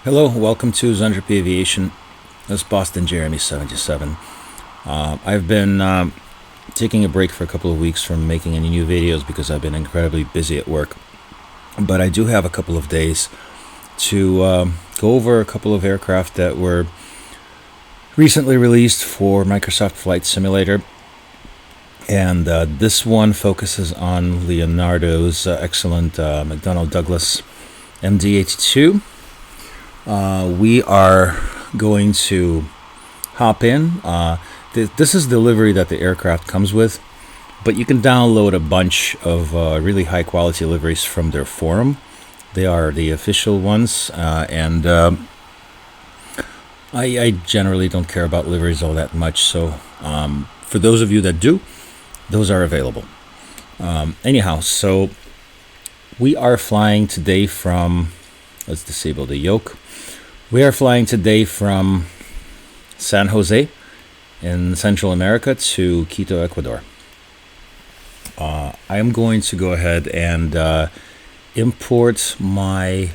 Hello, welcome to Zundrip Aviation. This is Boston Jeremy 77. I've been taking a break for a couple of weeks from making any new videos because I've been incredibly busy at work. But I do have a couple of days to go over a couple of aircraft that were recently released for Microsoft Flight Simulator. And this one focuses on Leonardo's excellent McDonnell Douglas MD-82. We are going to hop in. This is the livery that the aircraft comes with, but you can download a bunch of really high quality liveries from their forum. They are the official ones, and I generally don't care about liveries all that much, so for those of you that do, those are available. Anyhow, so we are flying today from, let's disable the yoke. We are flying today from San Jose in Central America to Quito, Ecuador. I am going to go ahead and import my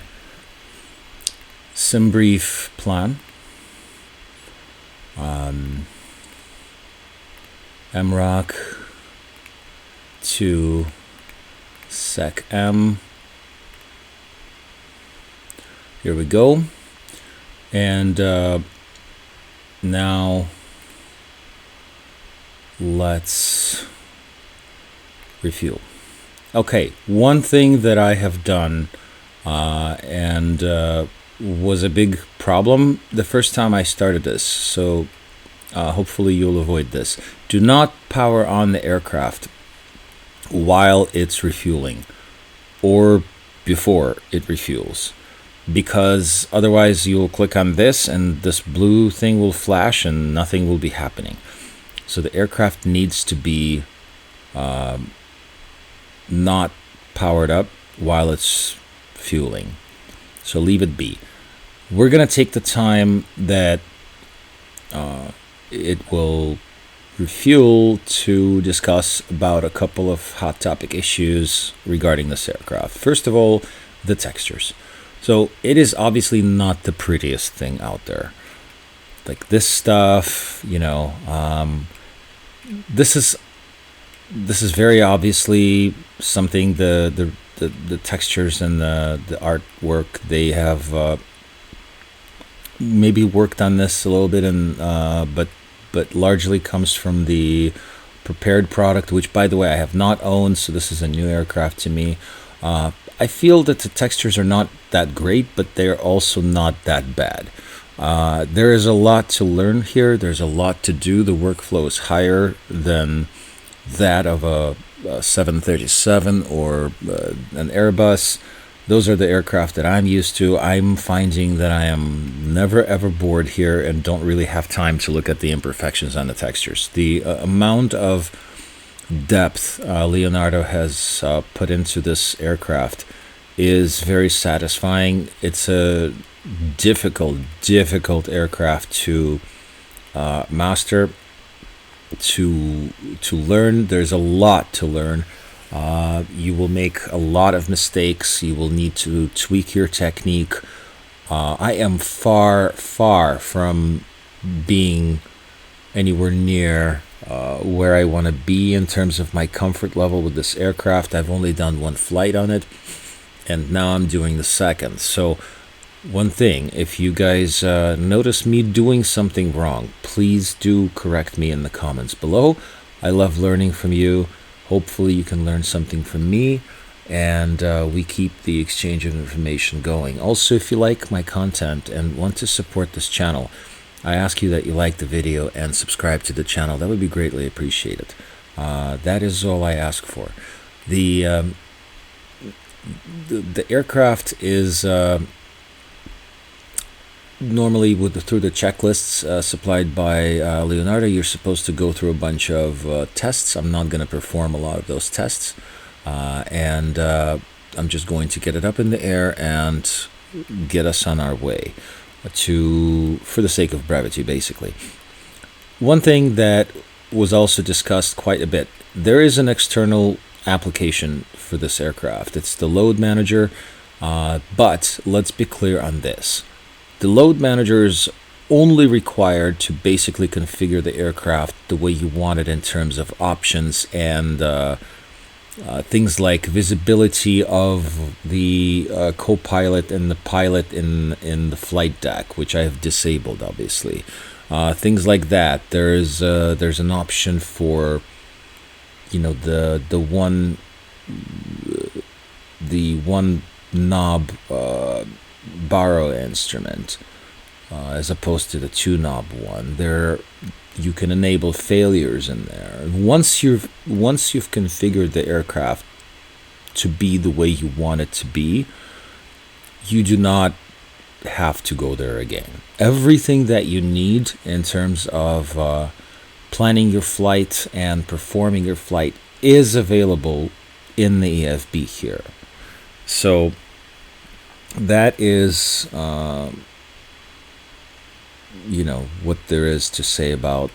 SimBrief plan. MROC to SecM. Here we go. And now let's refuel. Okay, one thing that I have done and was a big problem the first time I started this, so hopefully you'll avoid this. Do not power on the aircraft while it's refueling or before it refuels, because otherwise you'll click on this and this blue thing will flash and nothing will be happening. So the aircraft needs to be not powered up while it's fueling. So leave it be. We're going to take the time that it will refuel to discuss about a couple of hot topic issues regarding this aircraft. First of all, the textures. So it is obviously not the prettiest thing out there. Like this stuff, you know, this is very obviously something the textures and the artwork, they have maybe worked on this a little bit, and but largely comes from the prepared product, which by the way I have not owned, so this is a new aircraft to me. I feel that the textures are not that great, but they're also not that bad. There is a lot to learn here. There's a lot to do. The workflow is higher than that of a 737 or an Airbus. Those are the aircraft that I'm used to. I'm finding that I am never ever bored here and don't really have time to look at the imperfections on the textures. The amount of depth Leonardo has put into this aircraft is very satisfying. It's a difficult aircraft to master, to learn. There's a lot to learn. You will make a lot of mistakes. You will need to tweak your technique. I am far from being anywhere near where I want to be in terms of my comfort level with this aircraft. I've only done one flight on it, and now I'm doing the second. So one thing, if you guys notice me doing something wrong, please do correct me in the comments below. I love learning from you. Hopefully you can learn something from me, and we keep the exchange of information going. Also, if you like my content and want to support this channel, I ask you that you like the video and subscribe to the channel. That would be greatly appreciated. That is all I ask for. The aircraft is normally through the checklists supplied by Leonardo. You're supposed to go through a bunch of tests. I'm not going to perform a lot of those tests, and I'm just going to get it up in the air and get us on our way for the sake of brevity, basically. One thing that was also discussed quite a bit, there is an external application for this aircraft. It's the load manager, but let's be clear on this. The load manager is only required to basically configure the aircraft the way you want it in terms of options and things like visibility of the co-pilot and the pilot in the flight deck, which I have disabled, obviously. Things like that. There's an option for, you know, the one knob baro instrument, as opposed to the two knob one. There, you can enable failures in there. And once you've configured the aircraft to be the way you want it to be, you do not have to go there again. Everything that you need in terms of planning your flight and performing your flight is available in the EFB here. So that is what there is to say about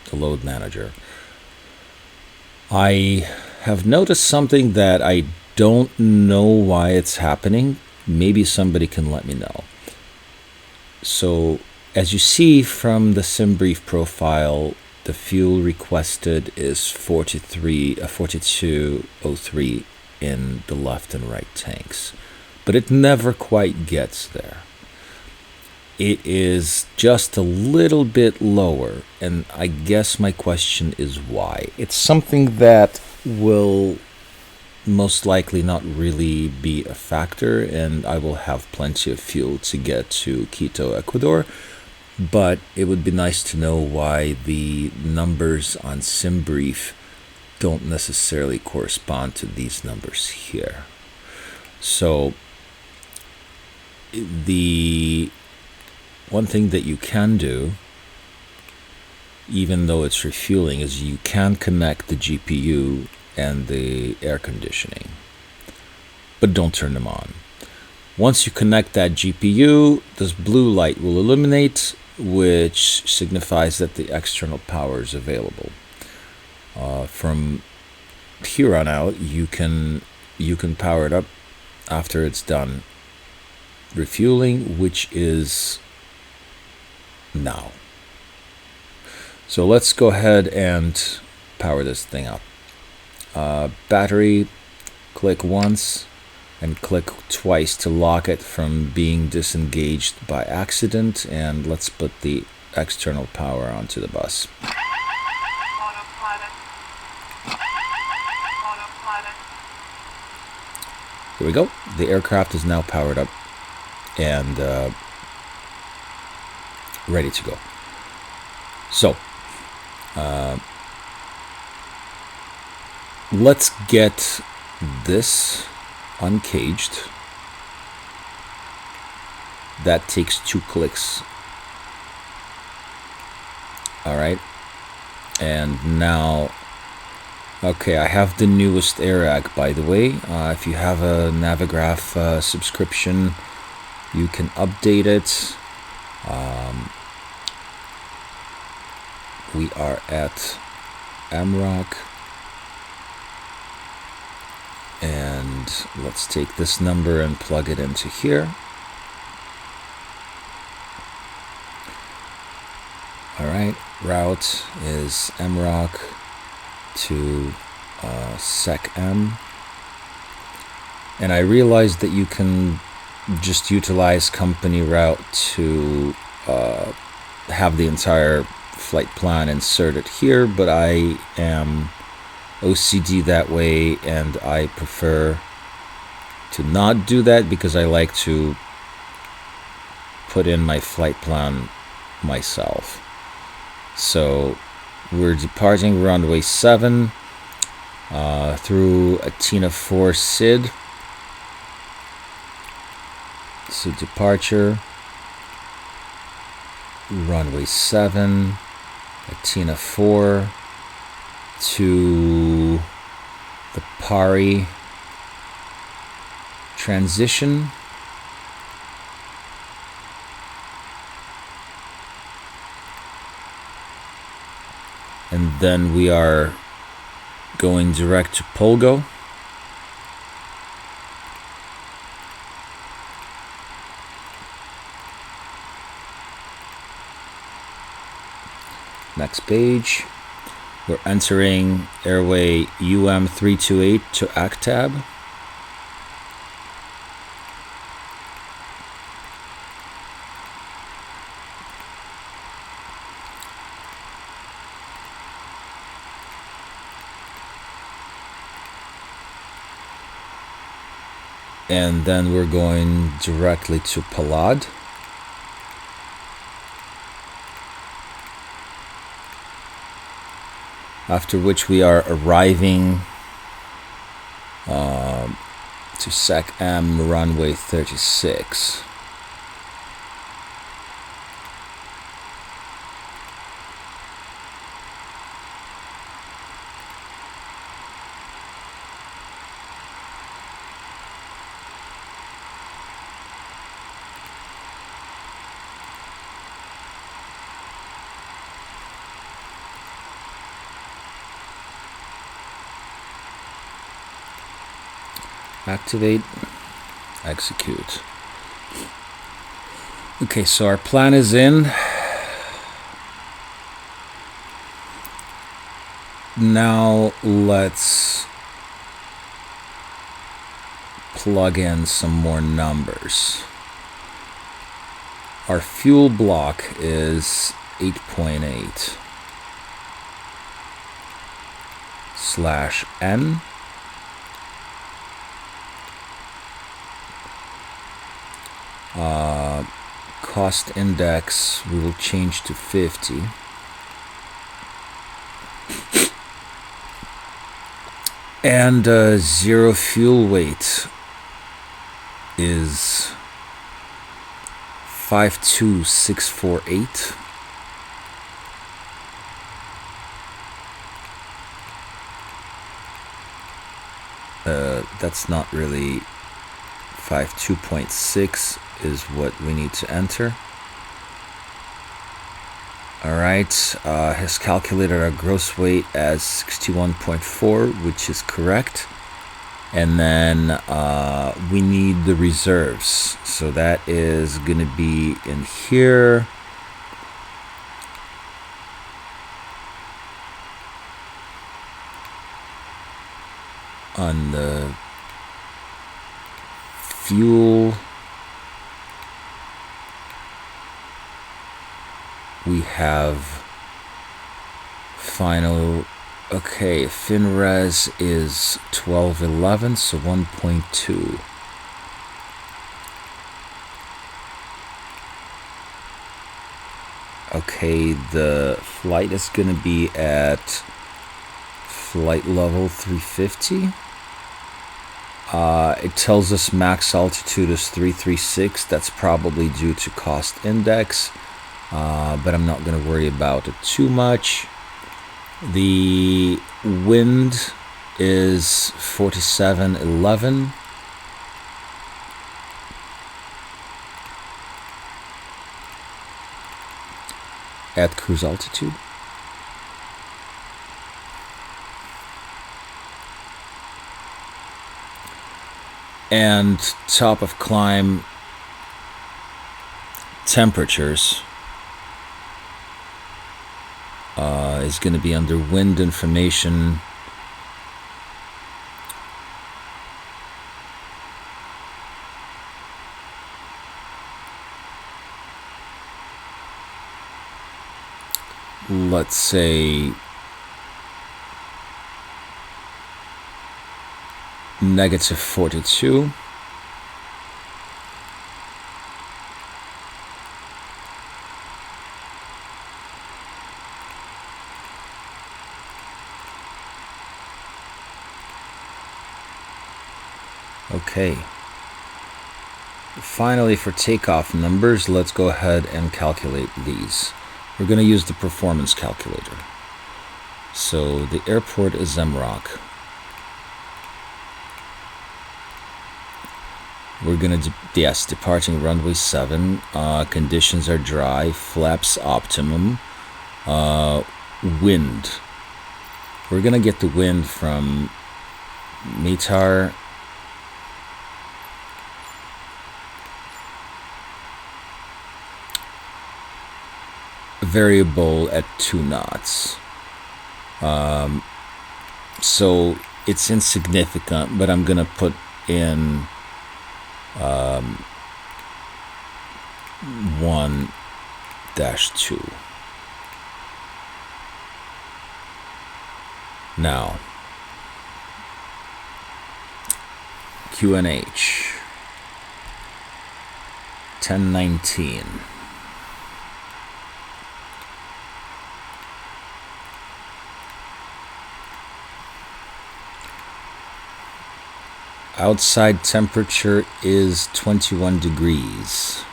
the load manager. I have noticed something that I don't know why it's happening. Maybe somebody can let me know. So as you see from the SimBrief profile, the fuel requested is 4203 in the left and right tanks, but it never quite gets there. It is just a little bit lower, and I guess my question is why. It's something that will most likely not really be a factor, and I will have plenty of fuel to get to Quito, Ecuador, but it would be nice to know why the numbers on SimBrief don't necessarily correspond to these numbers here. So the one thing that you can do, even though it's refueling, is you can connect the GPU and the air conditioning, but don't turn them on. Once you connect that GPU, this blue light will illuminate, which signifies that the external power is available. From here on out, you can power it up after it's done refueling, which is now. So let's go ahead and power this thing up. Battery, click once and click twice to lock it from being disengaged by accident, and let's put the external power onto the bus. Autopilot. Autopilot. Here we go. The aircraft is now powered up and ready to go. So let's get this uncaged. That takes 2 clicks. All right, and now, okay, I have the newest AirAg, by the way. If you have a Navigraph subscription, you can update it. We are at MROC, and let's take this number and plug it into here. All right, route is MROC to SecM, and I realized that you can just utilize company route to have the entire flight plan inserted here, but I am OCD that way, and I prefer to not do that because I like to put in my flight plan myself. So we're departing runway 7 through Athena 4 SID. So departure, runway 7, Athena 4 to the Pari transition. And then we are going direct to Polgo. Next page. We're entering airway UM328 to ACTAB. And then we're going directly to Palad. After which we are arriving to SAC-M runway 36. Activate, execute. Okay, so our plan is in. Now let's plug in some more numbers. Our fuel block is 8.8 /N. Cost index we will change to 50. And zero fuel weight is 52648. That's not really 52.6 is what we need to enter. Alright, has calculated our gross weight as 61.4, which is correct. And then we need the reserves. So that is going to be in here. On the fuel, we have final. Okay, FinRes is 1211, so 1.2. Okay, the flight is going to be at flight level 350. It tells us max altitude is 336. That's probably due to cost index, but I'm not going to worry about it too much. The wind is 4711. At cruise altitude. And top of climb temperatures is going to be under wind information. Let's say -42. Okay. Finally, for takeoff numbers, let's go ahead and calculate these. We're going to use the performance calculator. So the airport is MROC. We're going to, yes, departing runway 7. Conditions are dry, flaps optimum, wind. We're going to get the wind from METAR variable at 2 knots. So it's insignificant, but I'm gonna put in 1-2. Now, QNH 1019. Outside temperature is 21 degrees.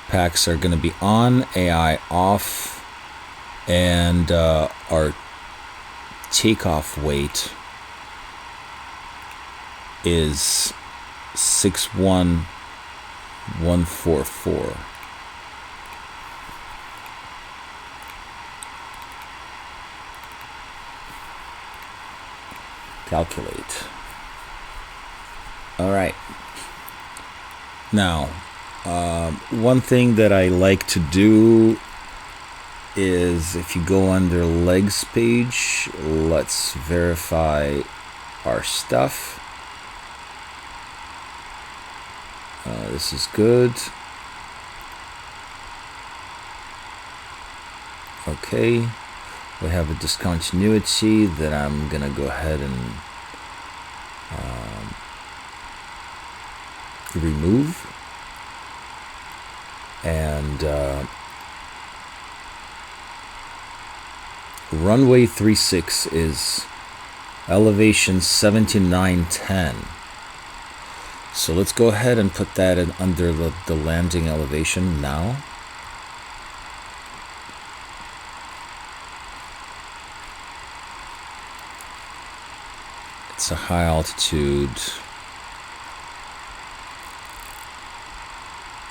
Packs are going to be on, AI off, and our takeoff weight is 61144. Calculate. All right. Now, one thing that I like to do is if you go under legs page, let's verify our stuff. This is good. Okay. We have a discontinuity that I'm gonna go ahead and remove, and runway 36 is elevation 7910. So let's go ahead and put that in under the landing elevation now. It's a high altitude.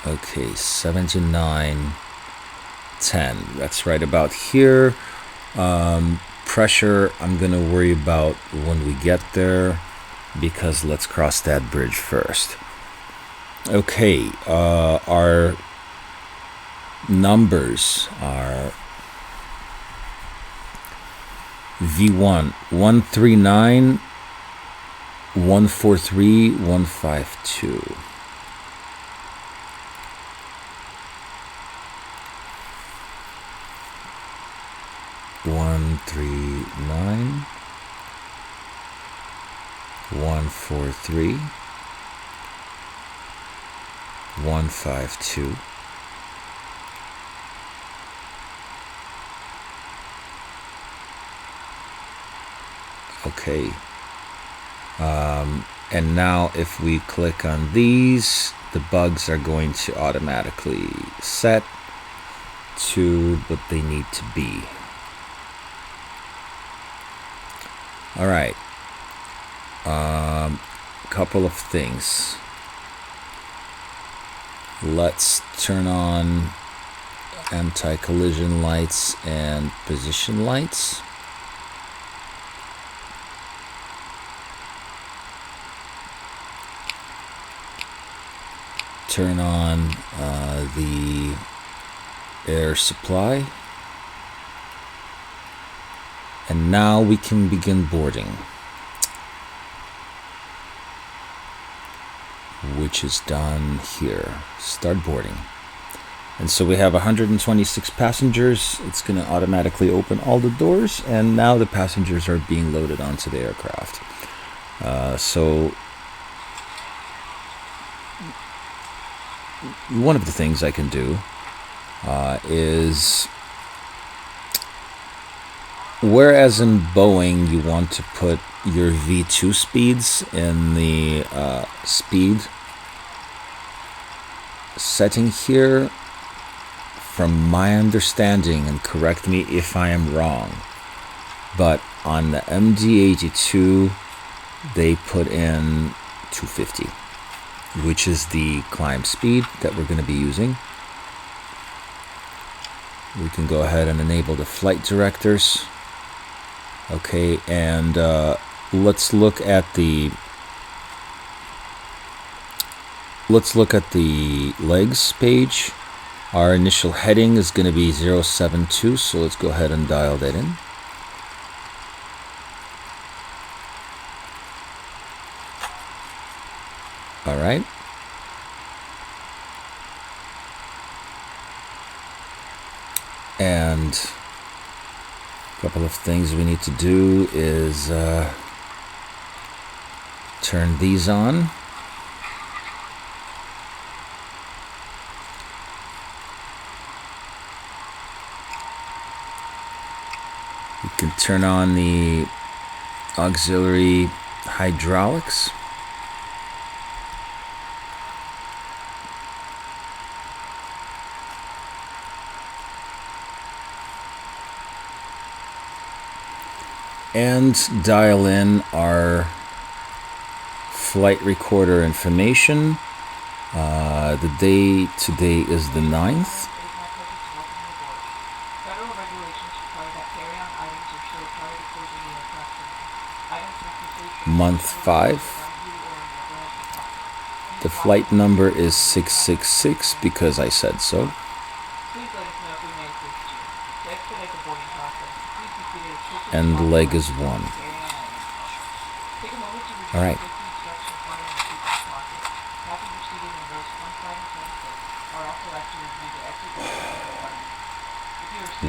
Okay, 7910. That's right about here. Pressure, I'm going to worry about when we get there, because let's cross that bridge first. Okay, our numbers are V1 139 143 152. One, 139 143 152. Okay. And now if we click on these, the bugs are going to automatically set to what they need to be. All right. Couple of things. Let's turn on anti-collision lights and position lights. Turn on the air supply. And now we can begin boarding, which is done here. Start boarding. And so we have 126 passengers. It's going to automatically open all the doors, and now the passengers are being loaded onto the aircraft. So one of the things I can do is, whereas in Boeing you want to put your V2 speeds in the speed setting here, from my understanding, and correct me if I am wrong, but on the MD-82 they put in 250, which is the climb speed that we're going to be using. We can go ahead and enable the flight directors. Okay, and let's look at the let's look at the legs page. Our initial heading is going to be 072, so let's go ahead and dial that in. All right. And a couple of things we need to do is turn these on. You can turn on the auxiliary hydraulics. And dial in our flight recorder information. The day today is the 9th. Month 5. The flight number is 666 because I said so. And the leg is 1. All right.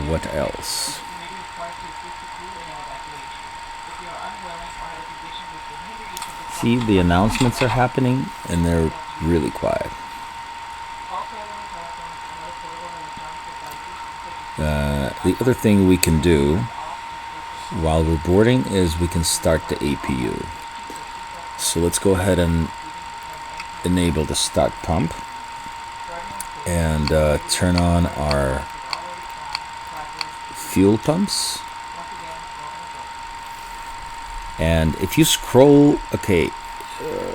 What else? See, the announcements are happening and they're really quiet. The other thing we can do while we're boarding is we can start the APU. So let's go ahead and enable the start pump and turn on our fuel pumps. And if you scroll,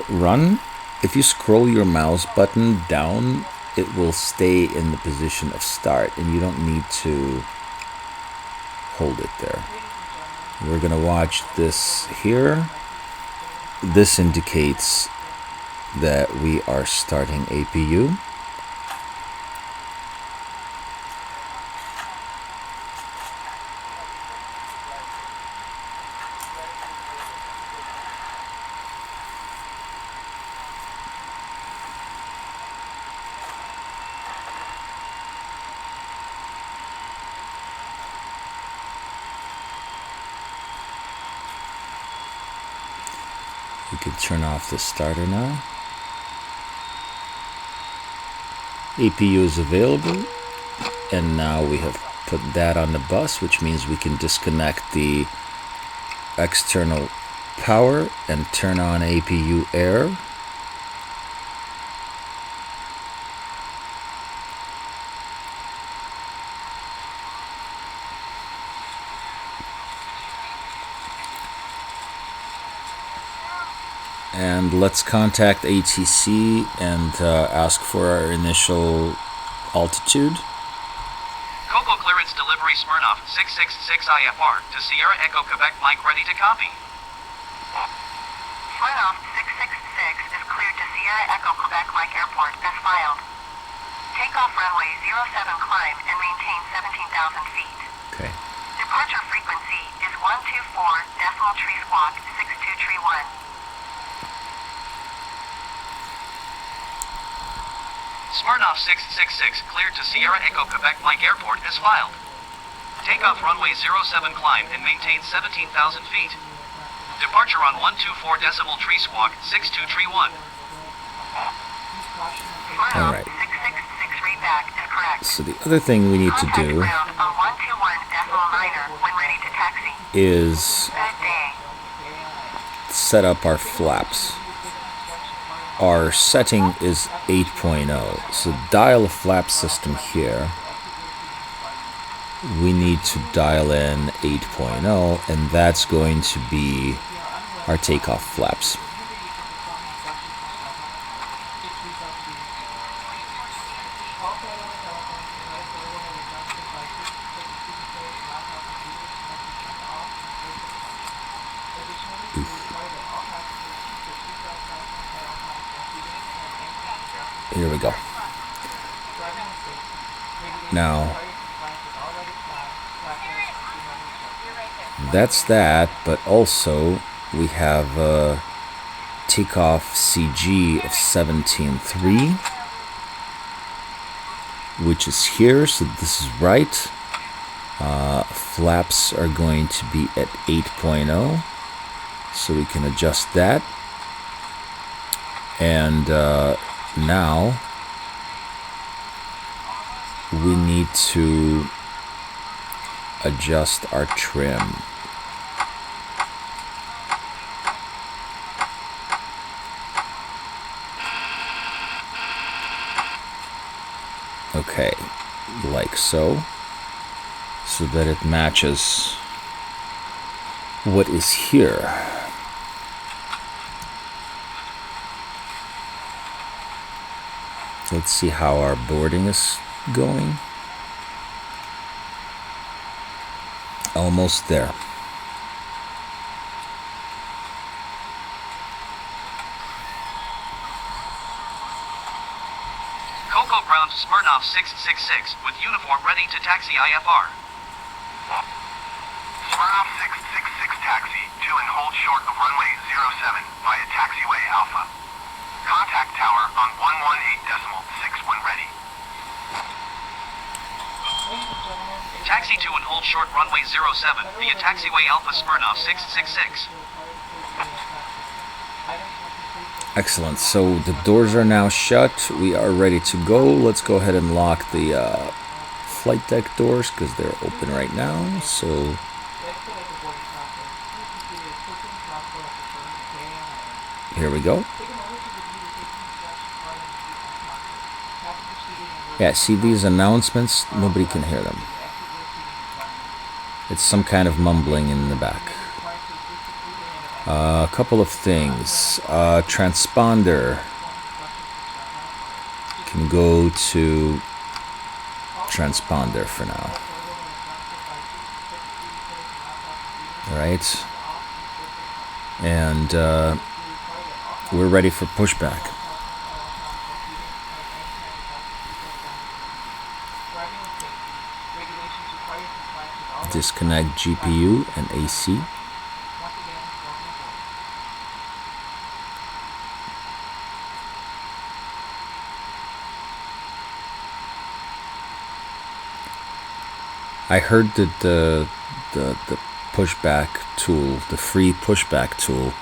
run, if you scroll your mouse button down, it will stay in the position of start and you don't need to hold it there. We're going to watch this here. This indicates that we are starting APU. We can turn off the starter now. APU is available, and now we have put that on the bus, which means we can disconnect the external power and turn on APU air. And let's contact ATC and ask for our initial altitude. Coco clearance delivery Smirnoff 666 IFR to Sierra Echo Quebec Mike ready to copy. Smirnoff 666 is cleared to Sierra Echo Quebec Mike Airport as filed. Takeoff runway 07 climb and maintain 17,000 feet. Okay. Departure frequency is 124 decimal tree squawk 6231. Smirnoff 666 cleared to Sierra Echo Quebec Mike Airport as filed. Takeoff runway 07 climb and maintain 17,000 feet. Departure on 124 decimal tree squawk 6231. All right. 666 readback is correct. So the other thing we need to do Contact ground on 121 decimal minor when ready to taxi. is Good day. set up our flaps. Our setting is 8.0, so dial a flap system here. We need to dial in 8.0, and that's going to be our takeoff flaps. Here we go. Now, that's that, but also we have takeoff CG of 17.3, which is here, so this is right. Flaps are going to be at 8.0, so we can adjust that. And now we need to adjust our trim. Okay, like so that it matches what is here. Let's see how our boarding is going. Almost there. Cocoa Brown Smirnoff 666 with uniform ready to taxi IFR. Smirnoff 666 taxi to and hold short of runway 07 via taxiway Alpha. Contact tower on 118.6 when ready. Taxi to and hold short runway 07 via taxiway Alpha Smirnoff 666. Excellent. So the doors are now shut. We are ready to go. Let's go ahead and lock the flight deck doors because they're open right now. So here we go. Yeah, see these announcements? Nobody can hear them. It's some kind of mumbling in the back. A couple of things. Transponder can go to transponder for now. All right. And we're ready for pushback. Disconnect GPU and AC. I heard that the pushback tool, the free pushback tool,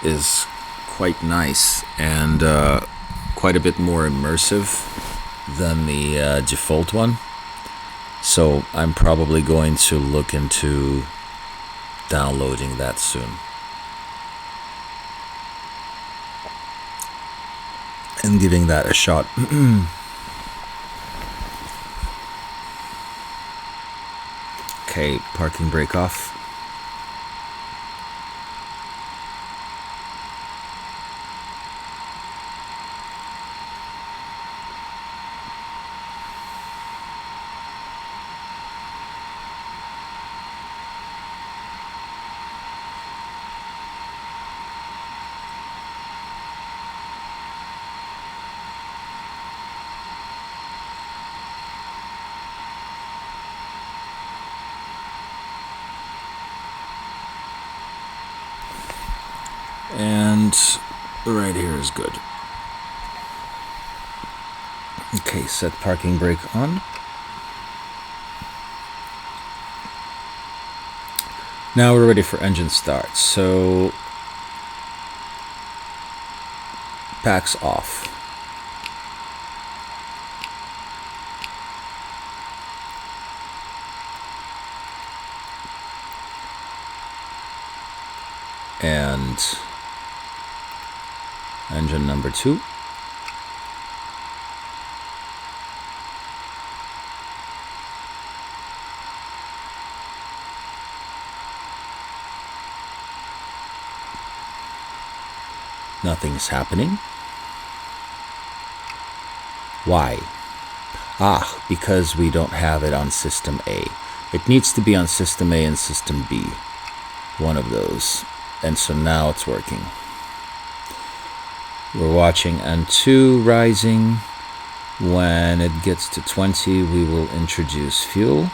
is quite nice and quite a bit more immersive than the default one. So I'm probably going to look into downloading that soon. And giving that a shot. Okay, parking brake off. And right here is good. Okay, set parking brake on. Now we're ready for engine start. So packs off. And engine number 2. Nothing's happening. Why? Because we don't have it on System A. It needs to be on System A and System B. One of those. And so now it's working. We're watching N2 rising. When it gets to 20, we will introduce fuel.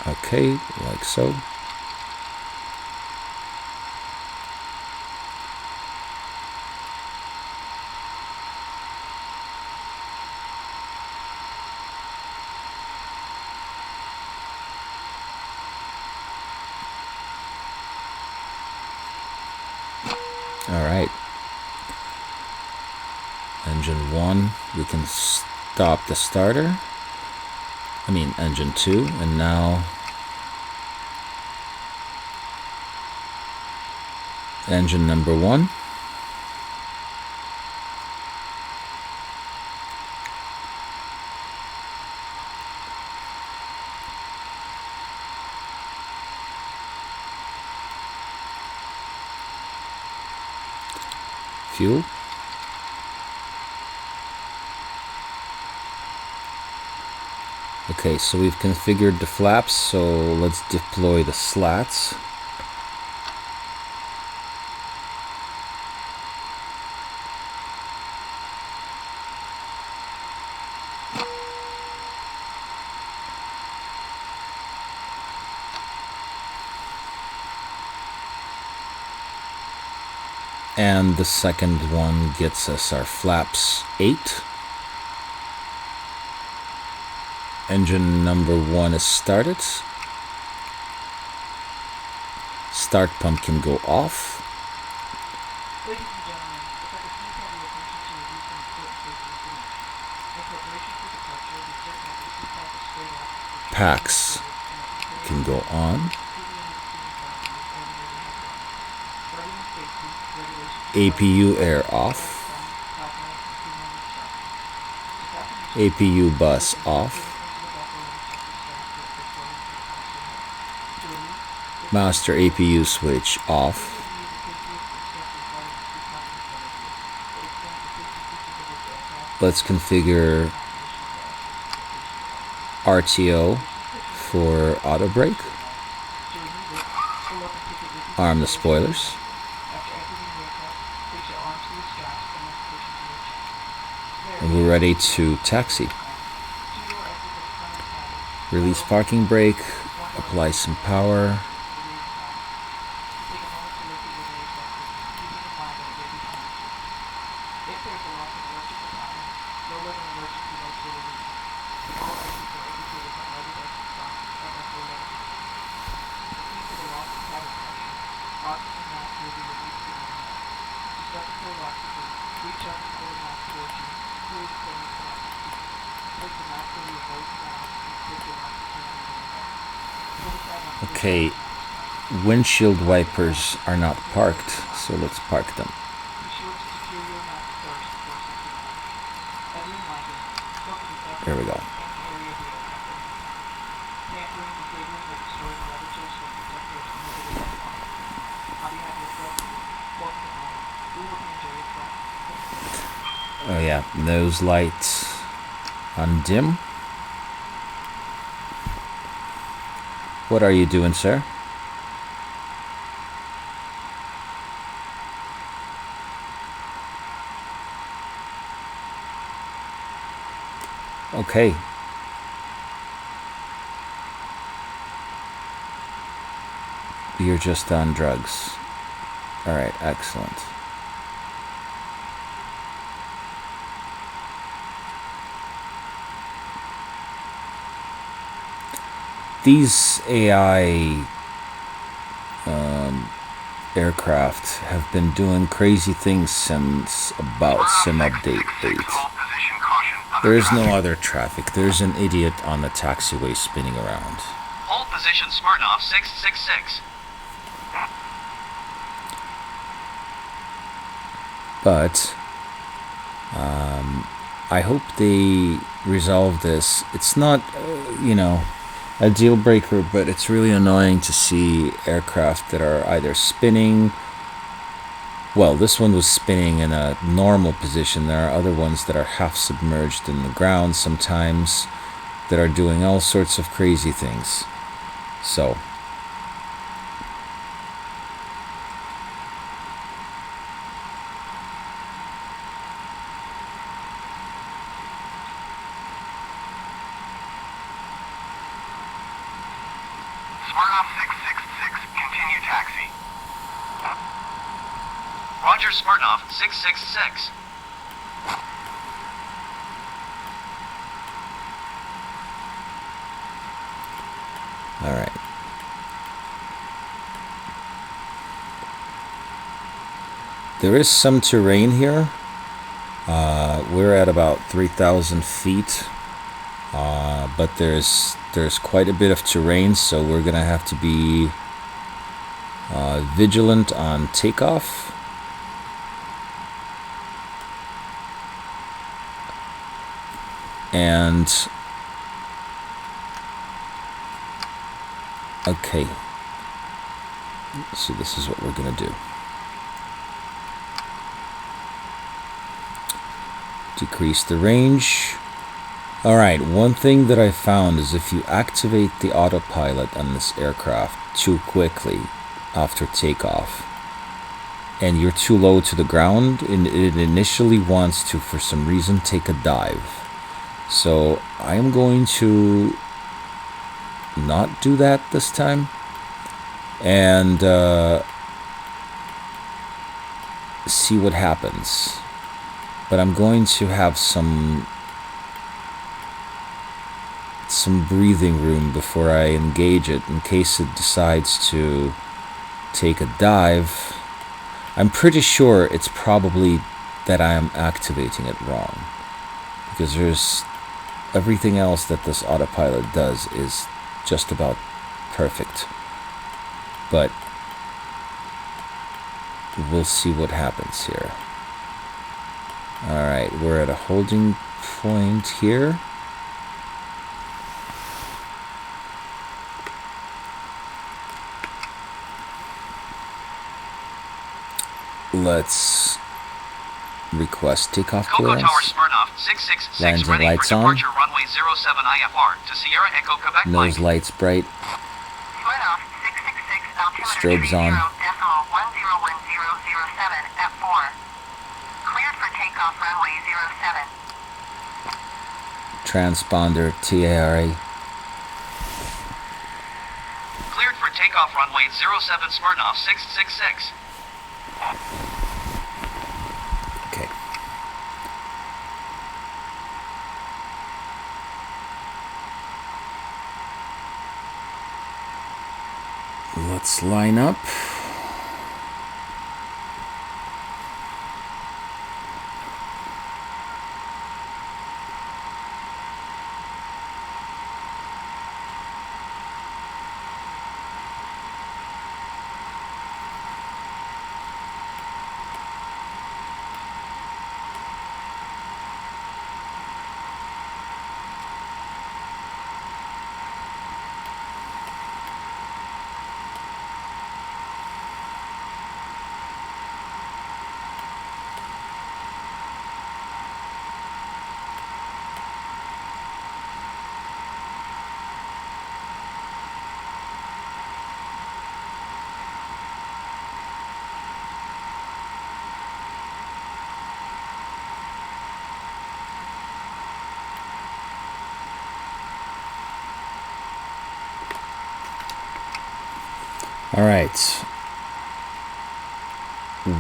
Okay, like so. All right. Engine 1, we can stop the starter. Engine 2, and now engine number 1. Fuel. Okay, so we've configured the flaps, so let's deploy the slats. And the second one gets us our flaps 8. Engine number 1 is started. Start pump can go off. Ladies and gentlemen, if I could please have your attention to a recent important safety incident. In preparation for departure, we certain that the seatbelt is straight off. Packs can go on. APU air off. APU bus off. Master APU switch off. Let's configure RTO for auto brake. Arm the spoilers. And we're ready to taxi. Release parking brake. Apply some power. Okay, windshield wipers are not parked, so let's park them. There we go. Oh yeah, those lights on dim. What are you doing, sir? Okay. You're just on drugs. All right, excellent. These AI aircraft have been doing crazy things since about Sim Update 8. There is no other traffic. There's an idiot on the taxiway spinning around. Hold position Smirnoff 666. But I hope they resolve this. It's not, a deal breaker, but it's really annoying to see aircraft that are either spinning well, this one was spinning in a normal position. There are other ones that are half submerged in the ground sometimes that are doing all sorts of crazy things. So Smirnoff 666, continue taxi. Roger, Smirnoff 666. all right. There is some terrain here. We're at about 3,000 feet, but there's quite a bit of terrain, so we're gonna have to be vigilant on takeoff. And okay, so this is what we're gonna do. Decrease the range. All right, one thing that I found is if you activate the autopilot on this aircraft too quickly after takeoff and you're too low to the ground, it initially wants to, for some reason, take a dive. So I am going to not do that this time and see what happens. But I'm going to have some breathing room before I engage it in case it decides to take a dive. I'm pretty sure it's probably that I am activating it wrong, because there's everything else that this autopilot does is just about perfect. But we'll see what happens here. Alright, we're at a holding point here. Let's request takeoff Coco clearance. Tower Smirnoff 666 Landing ready lights for on. departure runway 07 IFR to Sierra Echo Quebec Nose Mike. lights bright. Smirnoff 666, altimeter Strobes on. 0.101007 at 4. Cleared for takeoff runway 07. Transponder TARA. Cleared for takeoff runway 07 Smirnoff 666. Okay. Let's line up. All right.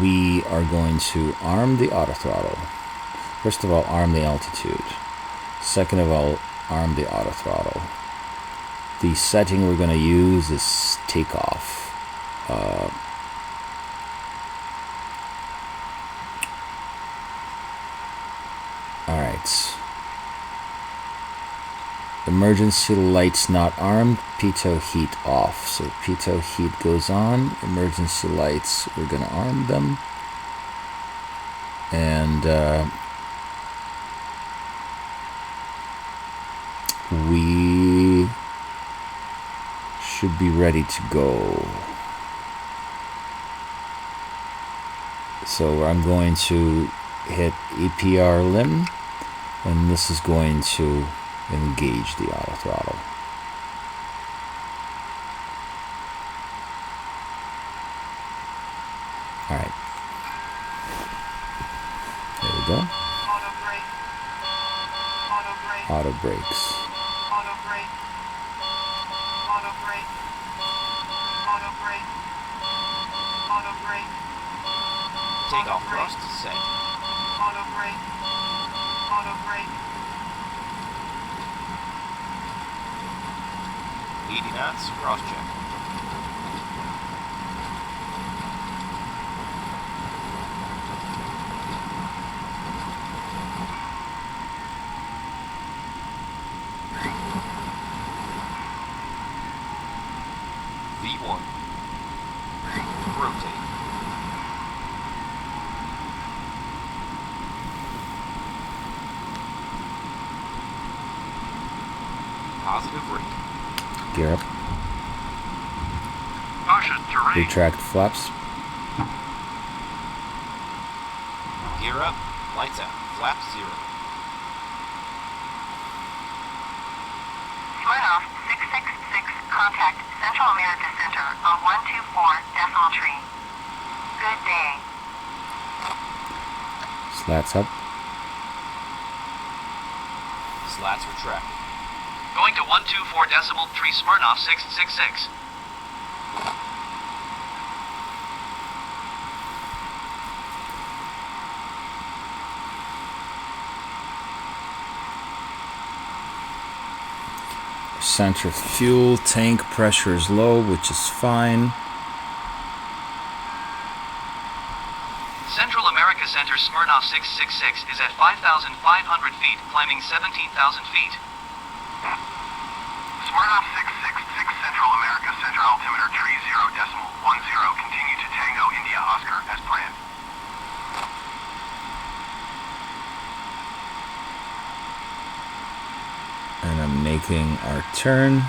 We are going to arm the auto throttle. First of all, arm the altitude. Second of all, arm the auto throttle. The setting we're going to use is takeoff. All right. Emergency lights not armed, pitot heat off. So pitot heat goes on, emergency lights, we're gonna arm them. And we should be ready to go. So I'm going to hit EPR limb, and this is going to engage the auto throttle. All right. There we go. Auto brake. Auto brake. Auto brakes. Auto brake. Auto brake. Auto brake. Auto brake. Takeoff thrust set. Auto brake. Auto brake. 80 knots, cross check. V1. Rotate. Positive rate. Gear up. Caution, terrain. Retract flaps. Gear up, lights out, flap 0. Smirnoff 666, contact Central America Center on 124 decimal tree. Good day. Slats up. Slats retract. Going to 124 decimal tree Smirnoff 666. Center fuel tank pressure is low, which is fine. Central America Center Smirnoff 666 is at 5,500 feet, climbing 17,000 feet. Smirnoff 666, Central America Center, altimeter tree 0.10, continue to Tango India Oscar as planned. And I'm making our turn.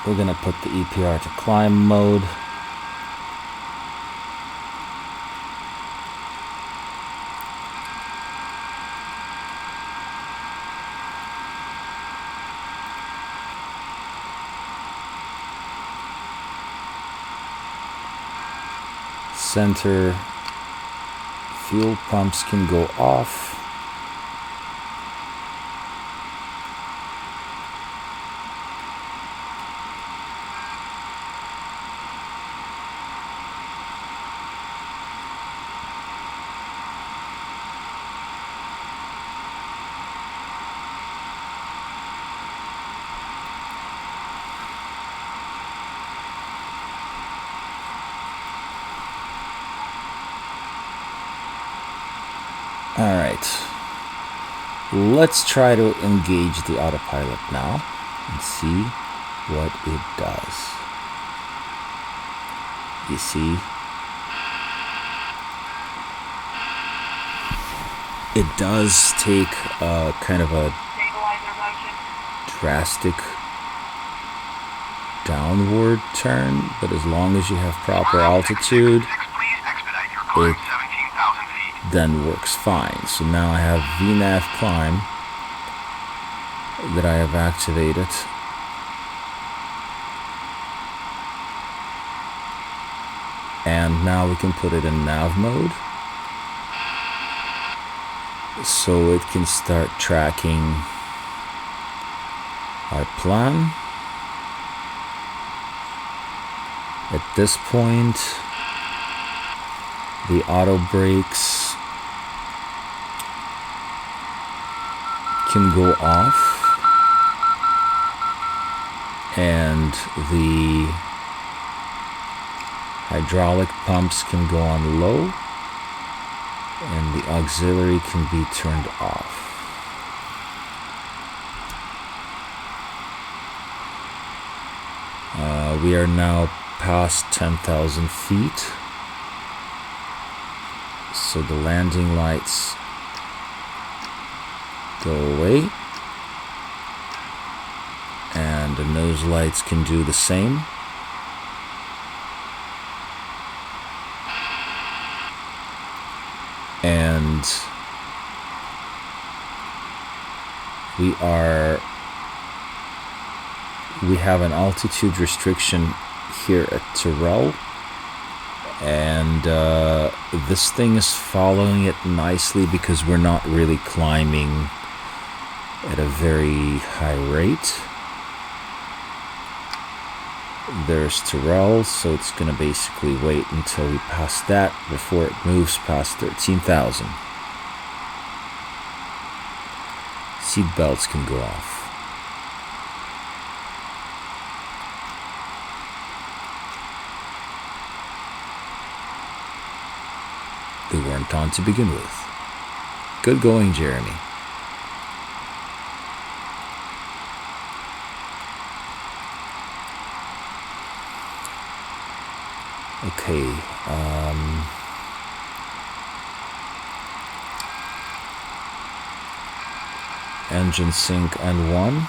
We're gonna put the EPR to climb mode. Center fuel pumps can go off. All right, let's try to engage the autopilot now and see what it does. You see, it does take a kind of a drastic downward turn, but as long as you have proper altitude, it then works fine. So now I have VNAV climb that I have activated. And now we can put it in nav mode, so it can start tracking our plan. At this point, the auto brakes can go off, and the hydraulic pumps can go on low, and the auxiliary can be turned off. We are now past 10,000 feet. So the landing lights go away. And the nose lights can do the same. And we have an altitude restriction here at Tyrrell, and this thing is following it nicely because we're not really climbing at a very high rate. There's Tyrrell, so it's gonna basically wait until we pass that before it moves past 13,000. Seat belts can go off. They weren't on to begin with. Good going, Jeremy. Okay, engine sync and 1.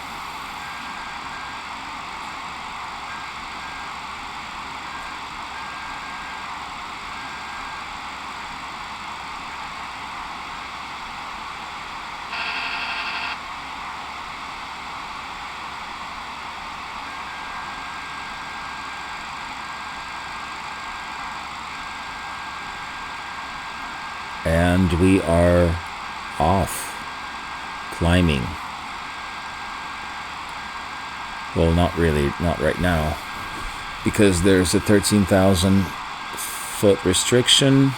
And we are off, climbing. Well, not really, not right now, because there's a 13,000 foot restriction.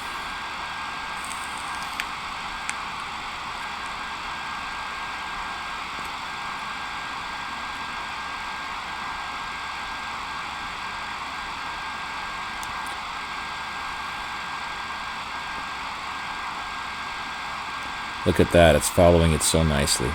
Look at that, it's following it so nicely.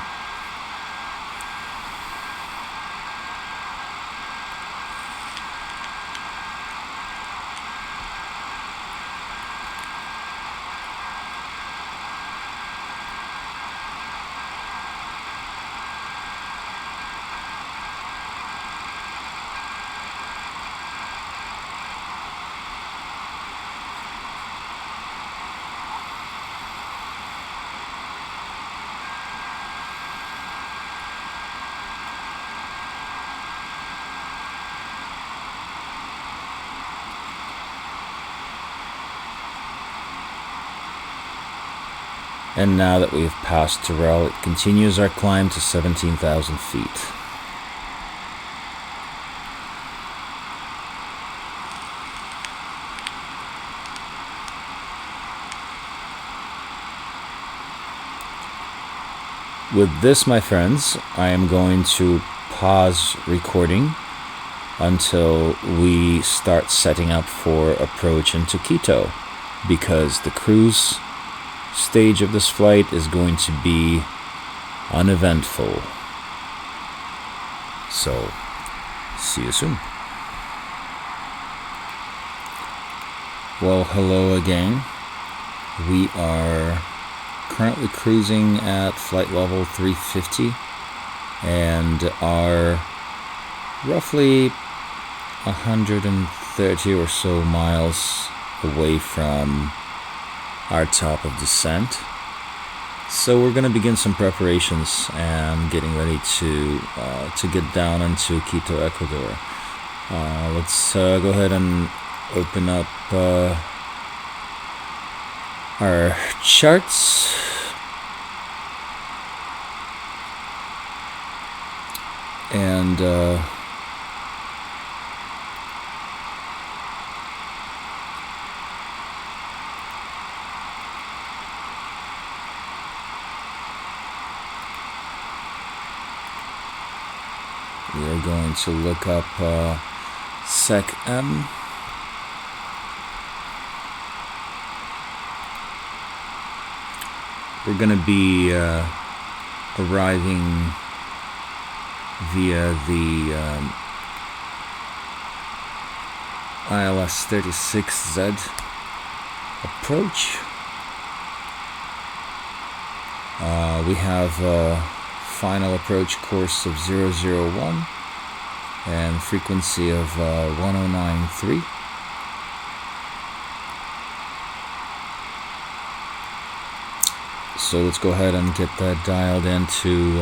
And now that we've passed Tyrrell, it continues our climb to 17,000 feet. With this, my friends, I am going to pause recording until we start setting up for approach into Quito, because the cruise stage of this flight is going to be uneventful. So, see you soon. Well, hello again. We are currently cruising at flight level 350 and are roughly 130 or so miles away from our top of descent. So we're going to begin some preparations and getting ready to get down into Quito, Ecuador. Let's go ahead and open up our charts. And we're going to look up SEC-M. We're going to be arriving via the ILS 36Z approach. We have a final approach course of 001 and frequency of 1093. So let's go ahead and get that dialed into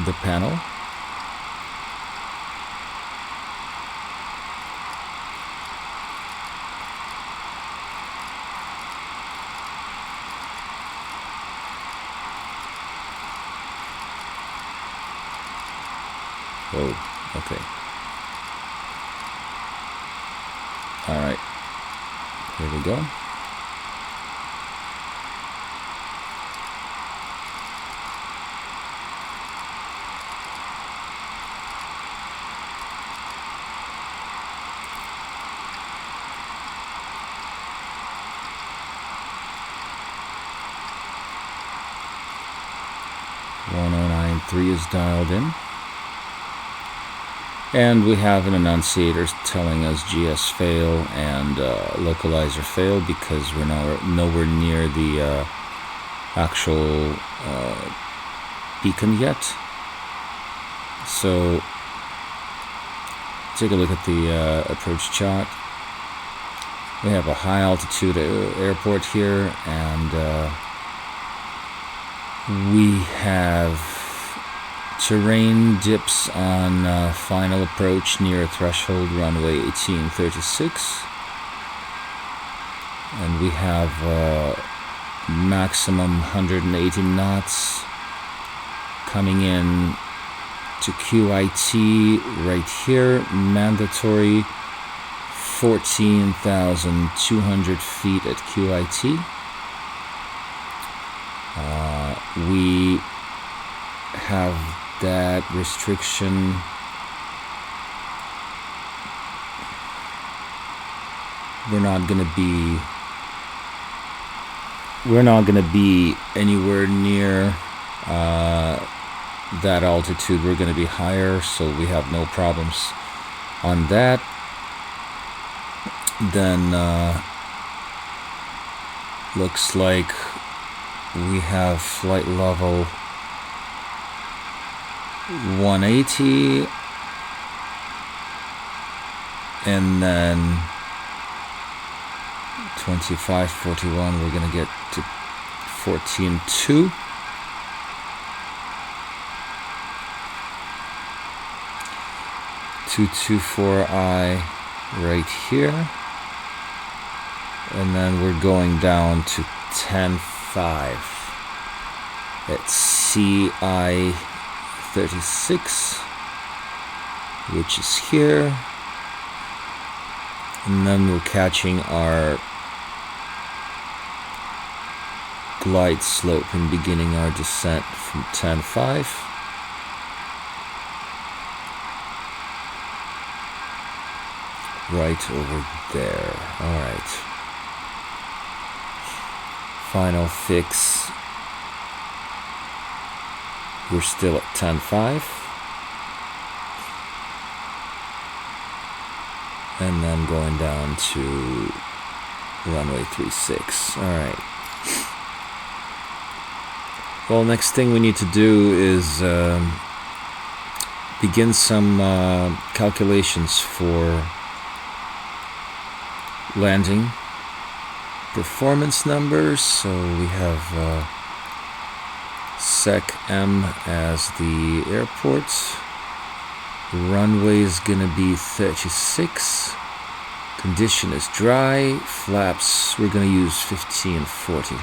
the panel. Oh, okay. All right. Here we go. .1093 is dialed in. And we have an annunciator telling us GS fail and localizer fail because we're nowhere near the actual beacon yet. So take a look at the approach chart. We have a high altitude airport here, and we have terrain dips on final approach near threshold runway 1836, and we have maximum 180 knots coming in to QIT right here, mandatory 14,200 feet at QIT. We have that restriction we're not gonna be anywhere near that altitude. We're gonna be higher, so we have no problems on that. Then looks like we have flight level 180, and then 2541 we're gonna get to 14.2. .224i right here, and then we're going down to 10.5 at CI 36, which is here, and then we're catching our glide slope and beginning our descent from 10.5. Right over there. All right. Final fix. We're still at 10.5. And then going down to runway 36. All right. Well, next thing we need to do is begin some calculations for landing performance numbers. So we have SEC-M as the airport. The runway is gonna be 36. Condition is dry. Flaps, we're gonna use 1540.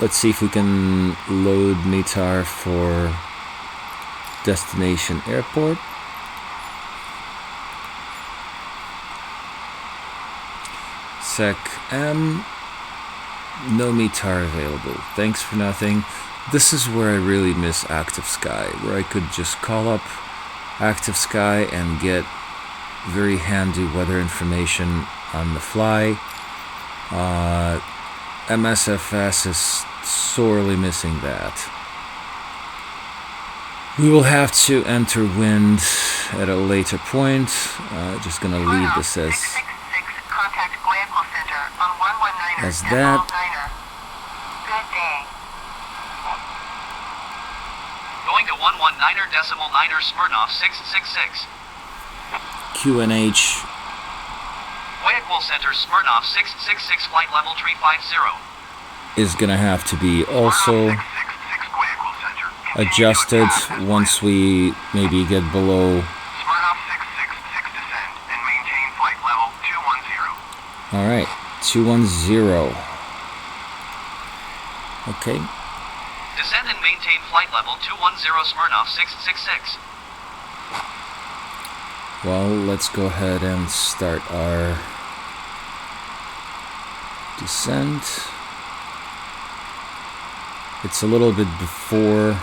Let's see if we can load METAR for destination airport. SEC-M, no METAR available. Thanks for nothing. This is where I really miss Active Sky, where I could just call up Active Sky and get very handy weather information on the fly. MSFS is sorely missing that. We will have to enter wind at a later point. Just gonna leave this as 666, contact vehicle center on 119er as that. Good day. Going to 119er decimal 9er Smirnoff 666. QNH Vehicle center Smirnoff 666 flight level 350. is gonna have to be also adjusted once we maybe get below. Smirnoff 666 descend and maintain flight level 210. All right, 210. Okay. Descend and maintain flight level 210 Smirnoff 666. Well, let's go ahead and start our descent. It's a little bit before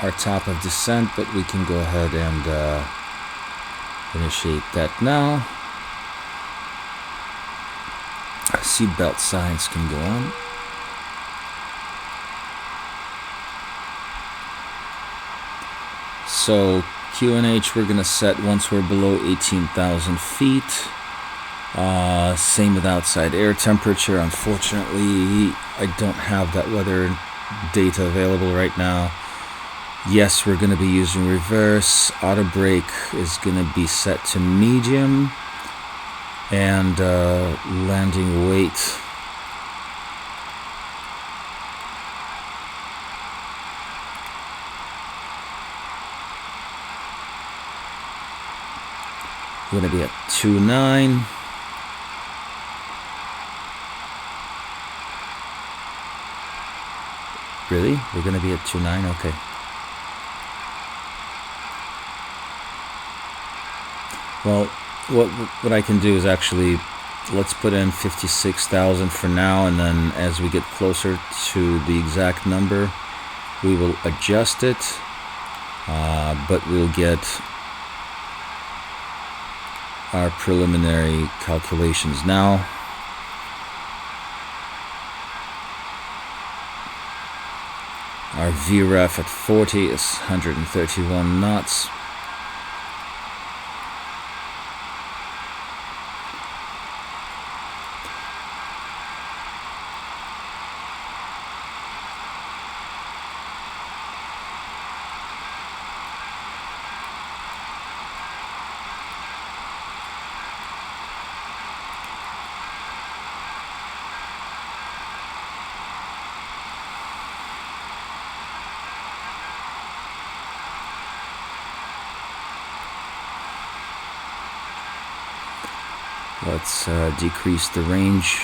our top of descent, but we can go ahead and initiate that now. Seatbelt signs can go on. So QNH we're gonna set once we're below 18,000 feet. Same with outside air temperature. Unfortunately, I don't have that weather data available right now. Yes, we're gonna be using reverse. Auto brake is gonna be set to medium. And landing weight we're gonna be at 2.9. Really? We're gonna be at 2.9? Okay. Well, what I can do is actually, let's put in 56,000 for now, and then as we get closer to the exact number, we will adjust it, but we'll get our preliminary calculations now. Our VREF at 40 is 131 knots. Let's decrease the range.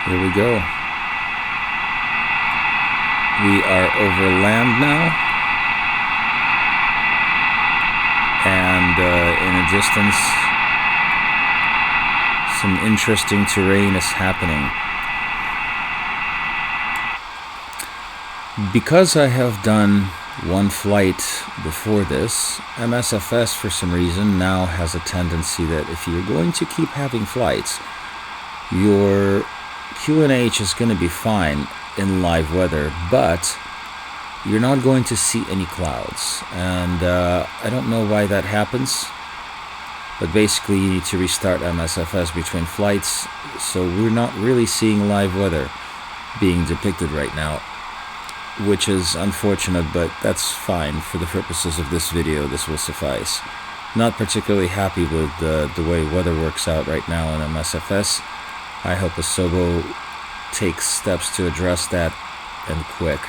Here we go. We are over land now. And in a distance, some interesting terrain is happening. Because I have done one flight before this, MSFS for some reason now has a tendency that if you're going to keep having flights, your QNH is going to be fine in live weather, but you're not going to see any clouds. And I don't know why that happens. But basically you need to restart MSFS between flights, so we're not really seeing live weather being depicted right now, which is unfortunate, but that's fine for the purposes of this video. This will suffice. Not particularly happy with the way weather works out right now on MSFS. I hope Asobo takes steps to address that, and quick.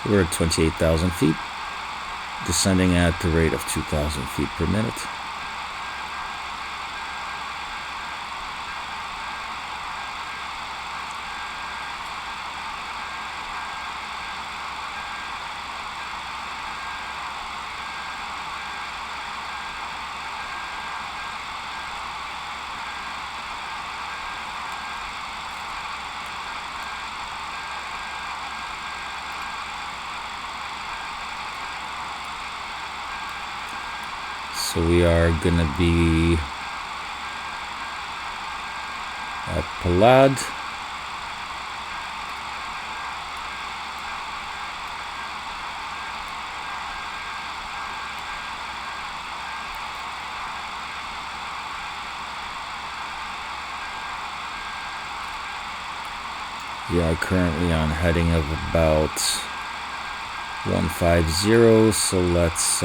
We're at 28,000 feet, descending at the rate of 2,000 feet per minute. So we are gonna be at Palad. We are currently on heading of about 150, so let's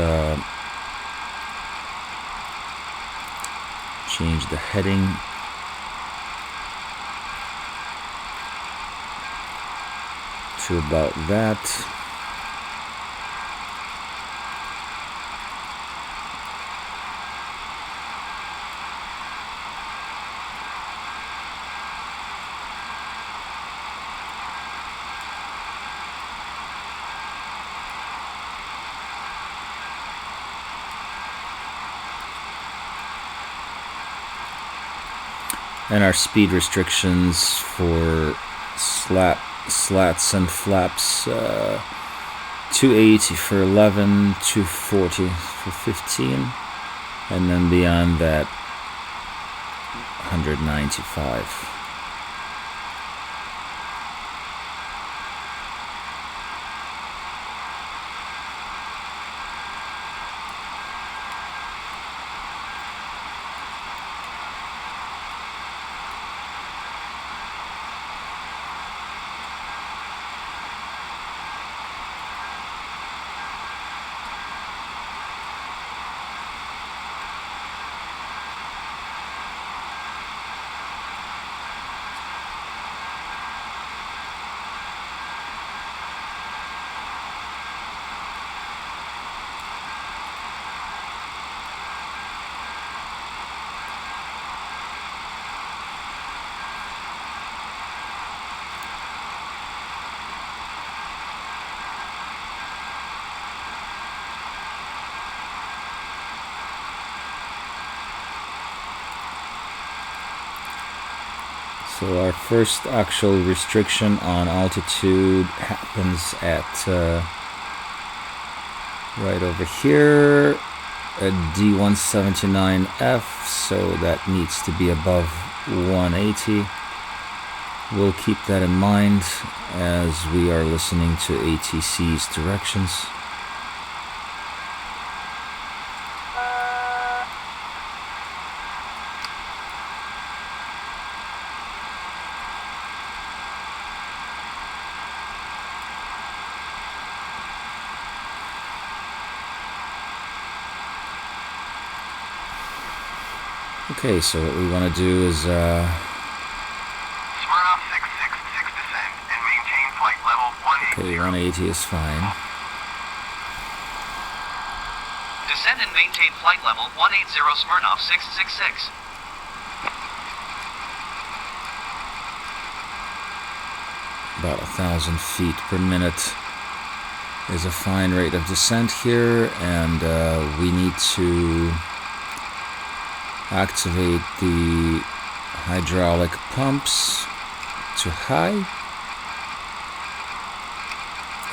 change the heading to about that. And our speed restrictions for slats and flaps, 280 for 11, 240 for 15, and then beyond that 195. So our first actual restriction on altitude happens at right over here at D179F, so that needs to be above 180. We'll keep that in mind as we are listening to ATC's directions. Okay, so what we want to do is Smirnoff 666 descend and maintain flight level 180. okay, 180 is fine. Descend and maintain flight level 180 Smirnoff 666. About 1,000 feet per minute is a fine rate of descent here, and we need to activate the hydraulic pumps to high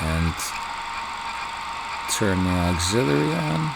and turn the auxiliary on.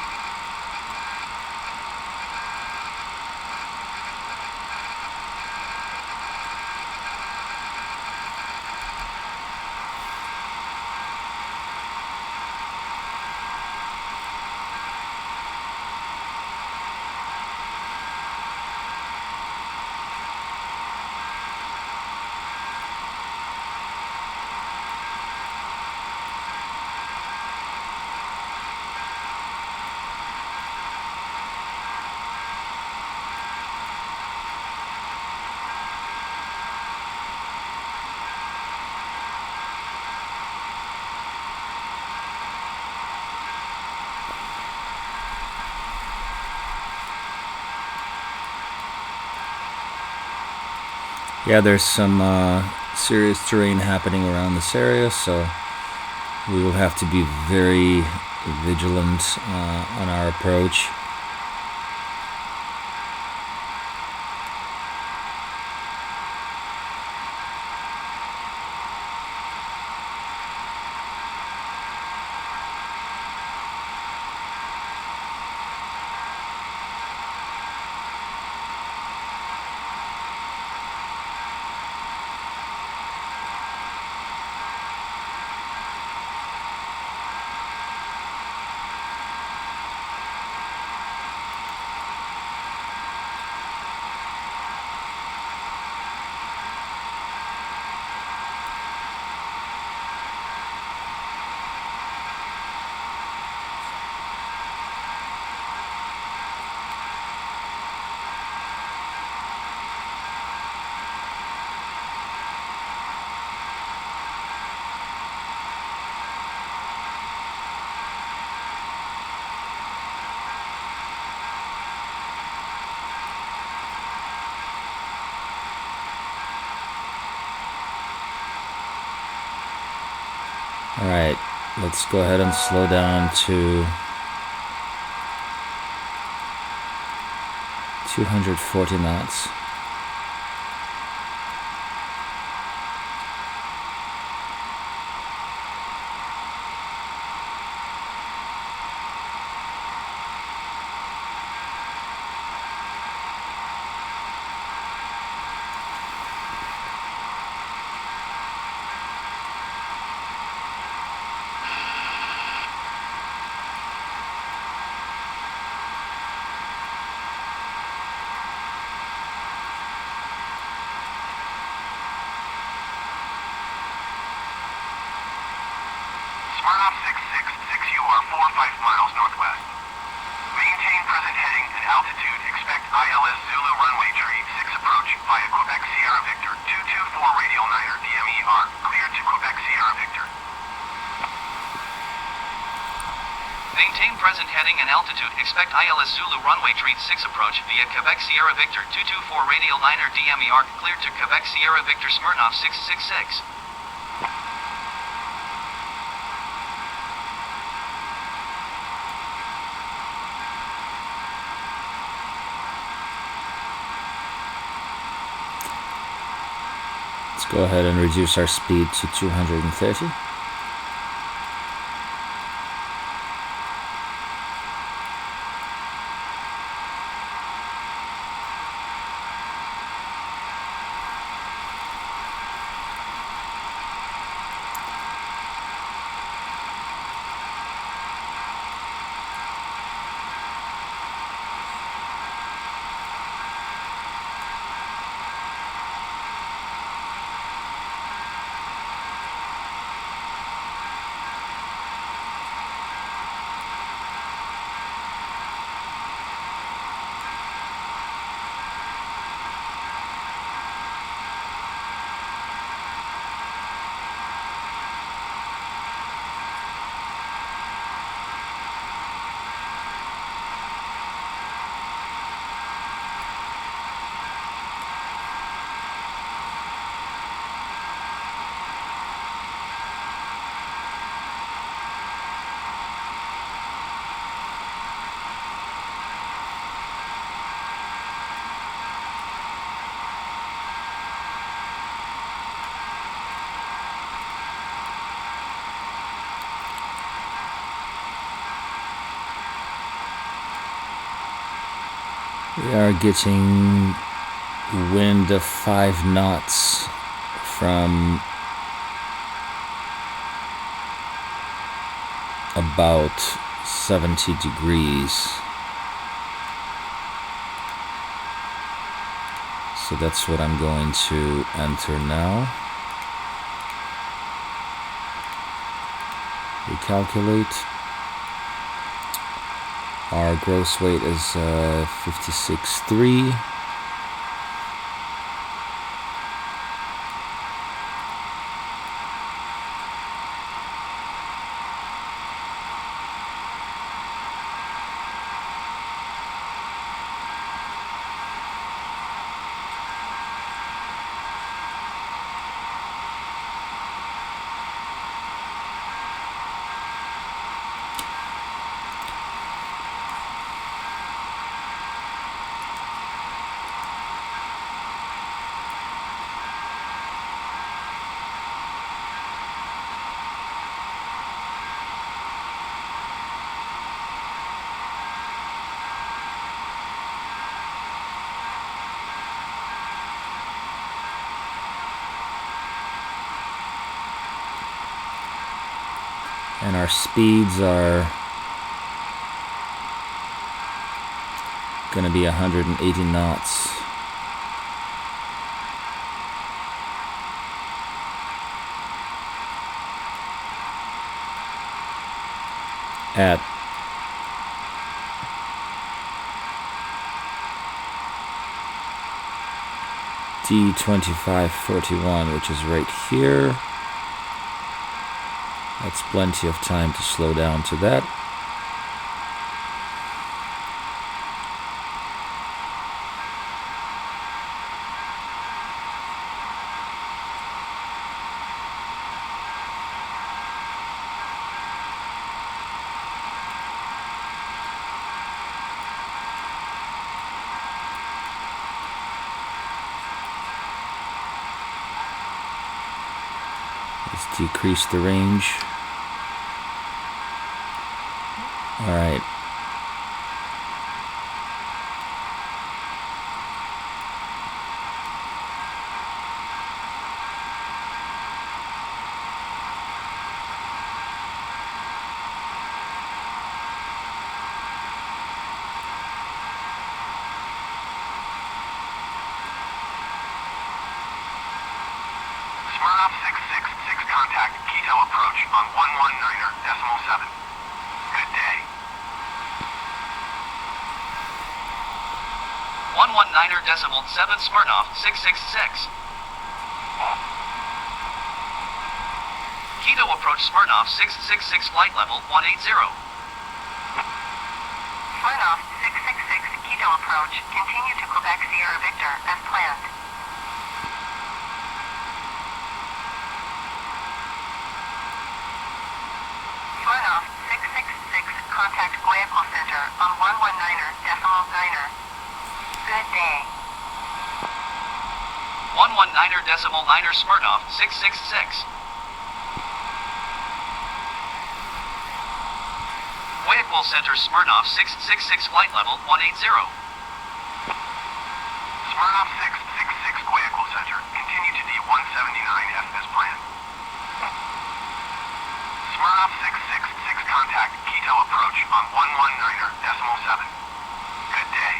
Yeah, there's some serious terrain happening around this area, so we will have to be very vigilant on our approach. Alright, let's go ahead and slow down to 240 knots. Smirnoff 66, 6UR 45 miles northwest. Maintain present heading and altitude. Expect ILS Zulu runway tree 6 approach via Quebec Sierra Victor 224 radial 9er DMER. Cleared to Quebec Sierra Victor. Maintain present heading and altitude. Expect ILS Zulu runway tree 6 approach via Quebec Sierra Victor 224 radial 9er DMER. Cleared to Quebec Sierra Victor Smirnoff 666. Let's go ahead and reduce our speed to 230. We are getting wind of 5 knots from about 70 degrees. So that's what I'm going to enter now. Recalculate. Our gross weight is 56.3. And our speeds are going to be 180 knots. At D2541, which is right here. That's plenty of time to slow down to that. Let's decrease the range. Alright. Smirnoff 666 contact Quito approach on 119.7. Good day. 119.7 Smirnoff 666. Quito approach Smirnoff 666 flight level 180. Smirnoff 666 Quito approach. Continue to Quebec Sierra Victor as planned. Smirnoff 666 contact Guayaquil Center on 119.9. Good day. 119.9 Smirnoff 666. Guayaquil Center Smirnoff 666 flight level 180. Smirnoff 666 Guayaquil Center. Continue to D179F as planned. Smirnoff 666 contact Quito approach on 119.7. Good day.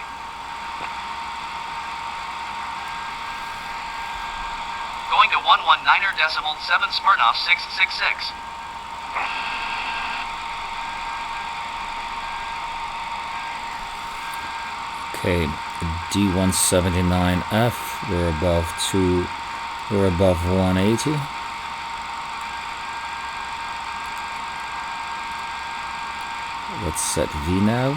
Going to 119.7 Smirnoff 666. Okay, D179F, we're above 180. Let's set VNAV.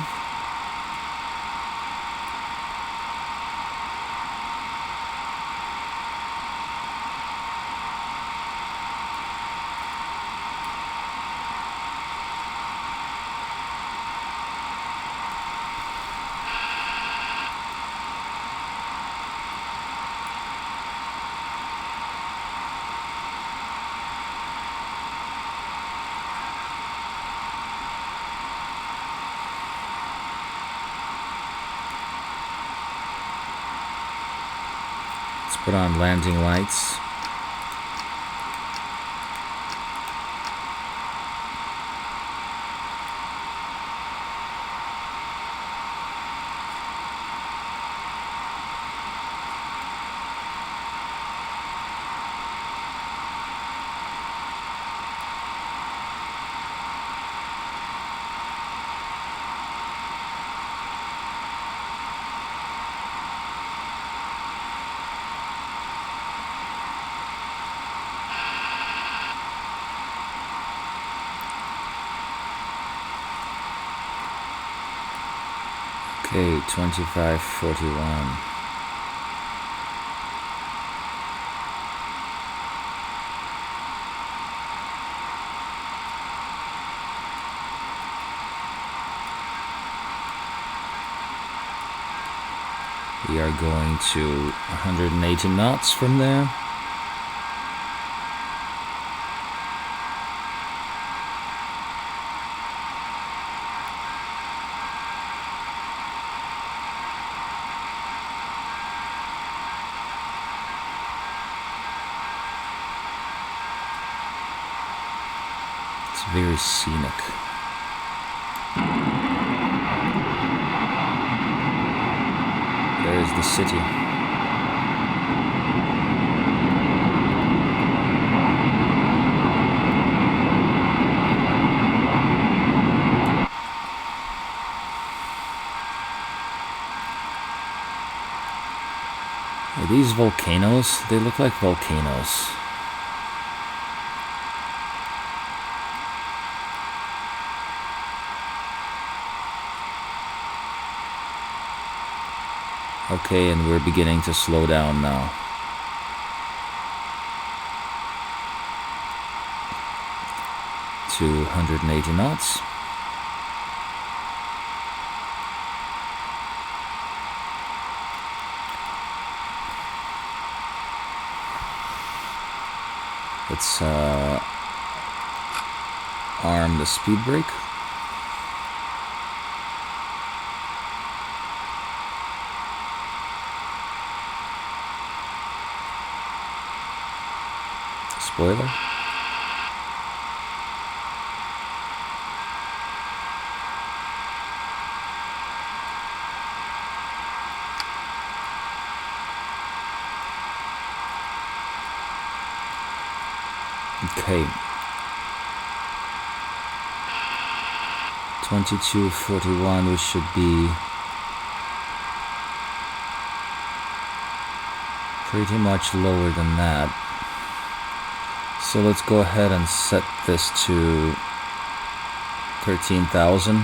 Let's put on landing lights. Okay, 2541. We are going to 180 knots from there. It's very scenic. There's the city. Are these volcanoes? They look like volcanoes. Okay, and we're beginning to slow down now. To 180 knots. Let's arm the speed brake. Spoiler. Okay. 2241, we should be pretty much lower than that. So let's go ahead and set this to 13,000.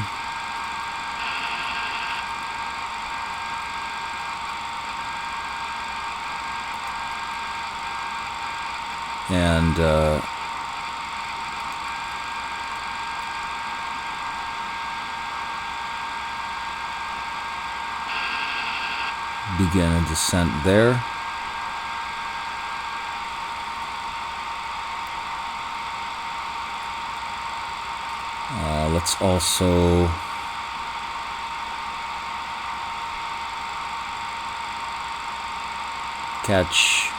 And begin a descent there. Let's also catch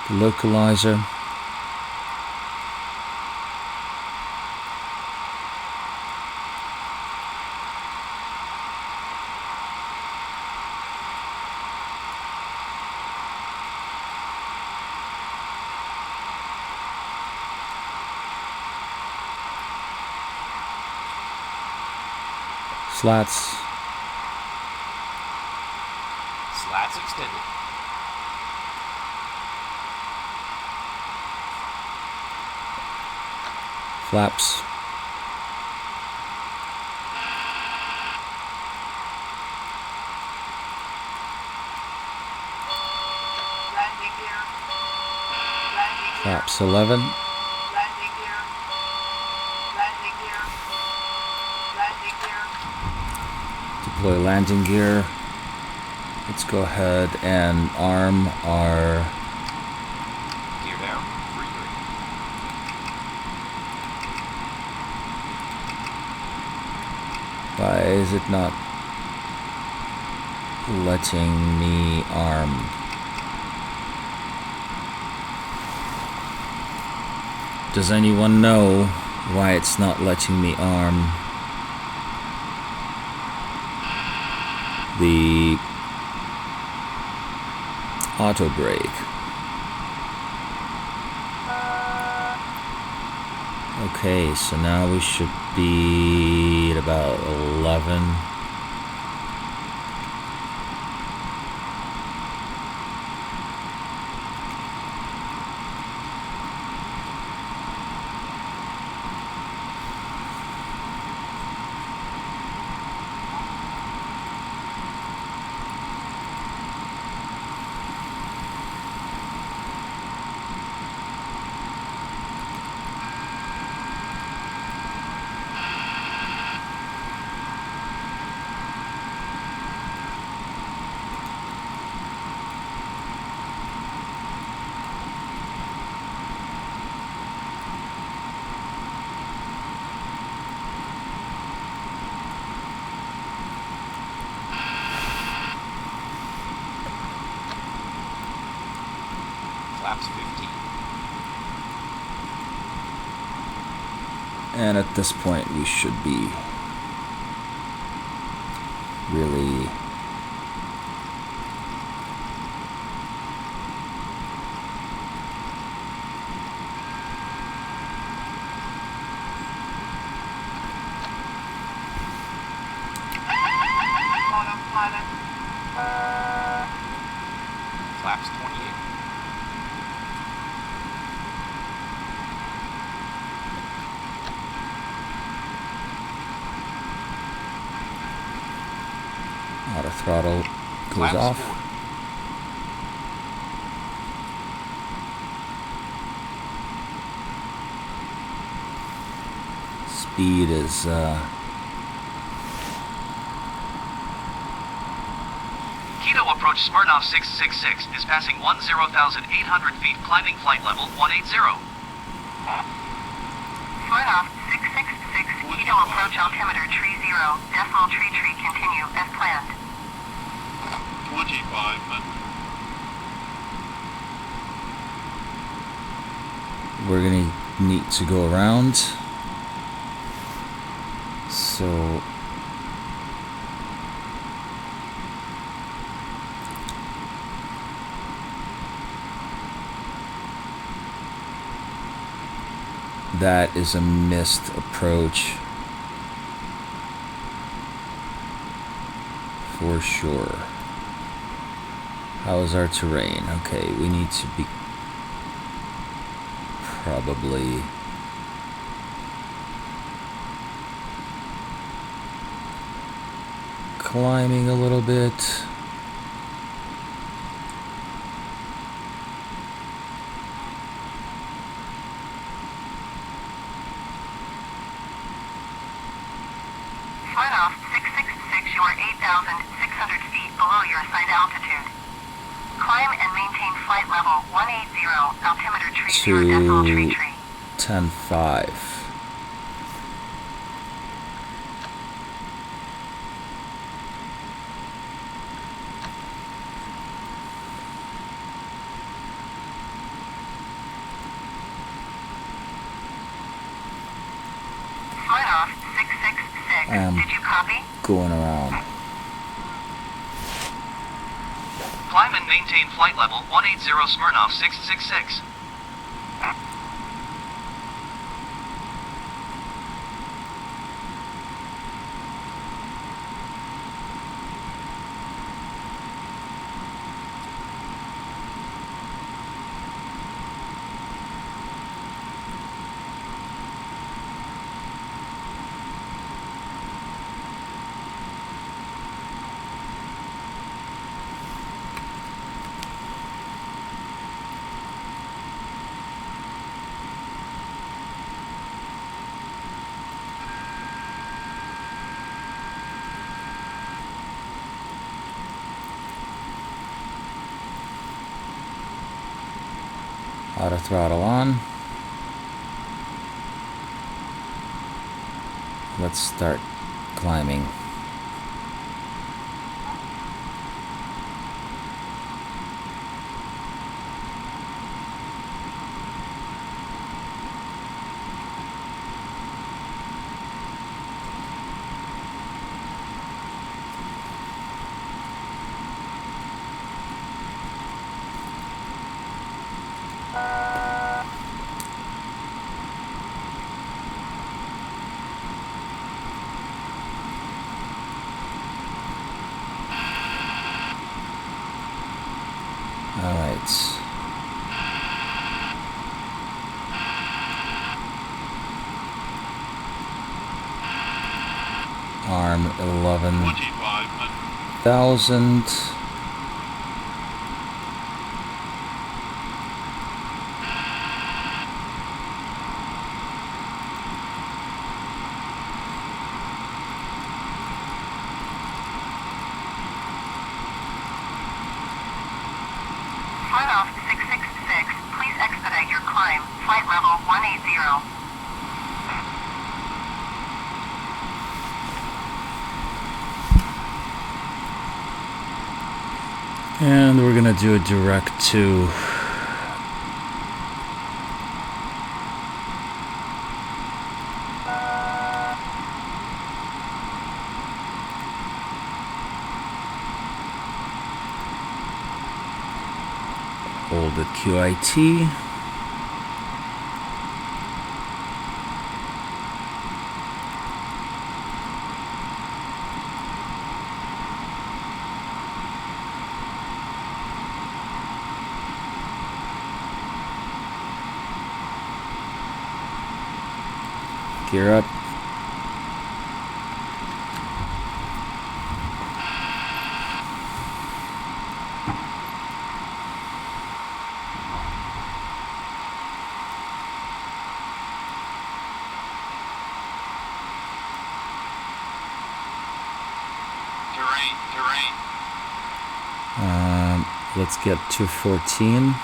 the localizer. Slats. Slats extended. Flaps. Landing gear. Landing gear. Flaps 11. Landing gear. Landing gear. Landing gear. Deploy landing gear. Let's go ahead and arm our Gear down. 3-3. Why is it not letting me arm? Does anyone know why it's not letting me arm the auto brake? Okay, so now we should be at about 11. Flaps 15. And at this point we should be really Autopilot. Flaps 28. auto throttle goes Flaps off. 40. Speed is Quito approach approach Smirnoff 666 is passing 10,800 feet, climbing flight level 180. Smirnoff 666, Quito approach altimeter tree 0, decimal tree continue as planned. 25 minutes. We're gonna need to go around. So that is a missed approach for sure. How is our terrain? Okay, we need to be probably climbing a little bit. Smirnoff 666, you are 8,600 feet below your assigned altitude. Climb and maintain flight level 180, altimeter tree 0, decimal tree. 10.5. Smirnoff 666, did you copy? Going around. Climb and maintain flight level 180, Smirnoff 666. Auto throttle on. Let's start climbing. Alright. Arm 11,000. Smirnoff 666, please expedite your climb, flight level 180. And we're gonna do a direct to hold at QIT. Gear up. Terrain. Let's get to 14.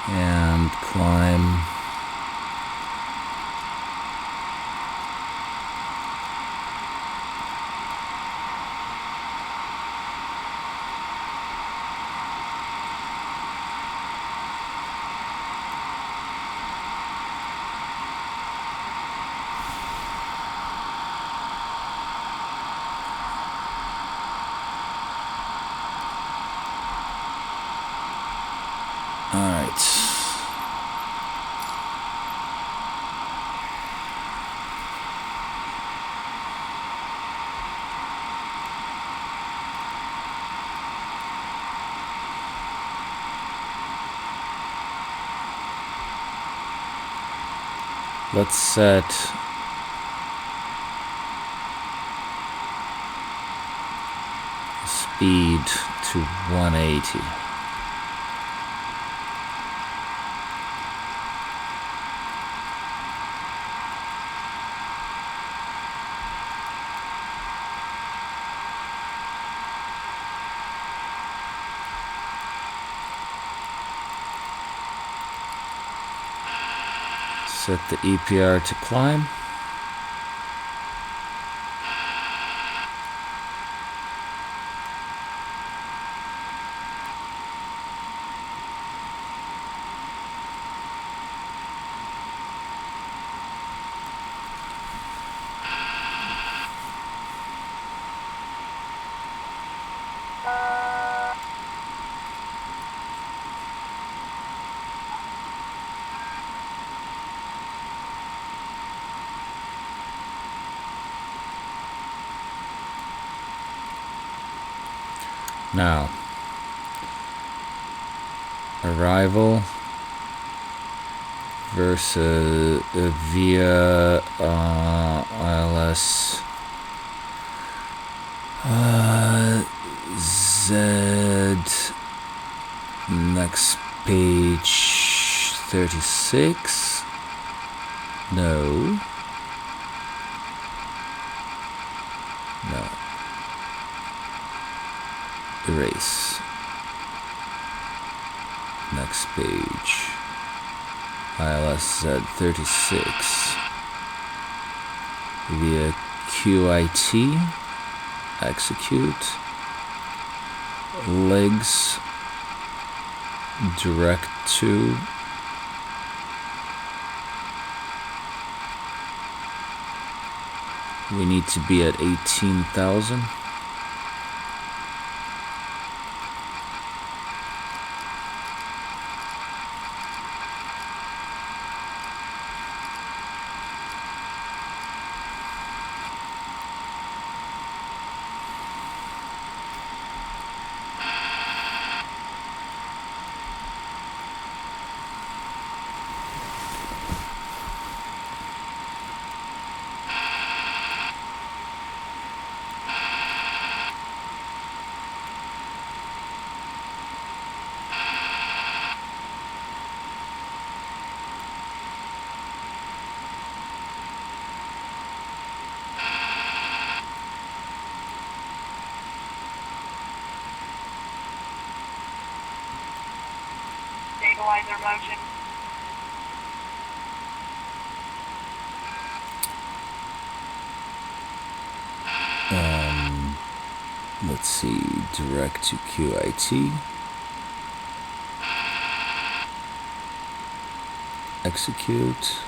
And climb. All right. Let's set speed to 180. Set the EPR to climb. Now, arrival versus via ILS Z, next page 36. No. Erase. Next page. ILS Z36 via QIT. Execute. Legs. Direct to. We need to be at 18,000. Stabilizer motion. Let's see, direct to QIT. Execute.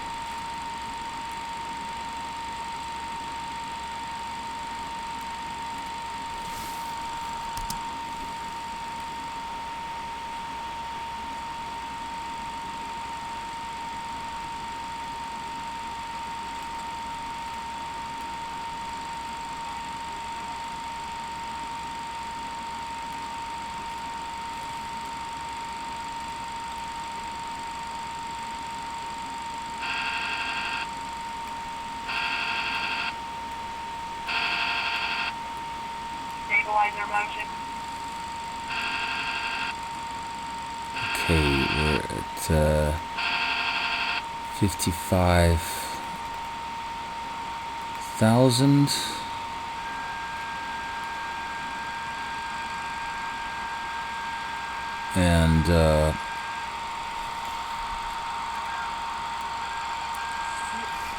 Stabilizer motion. Okay, we're at 55,000. And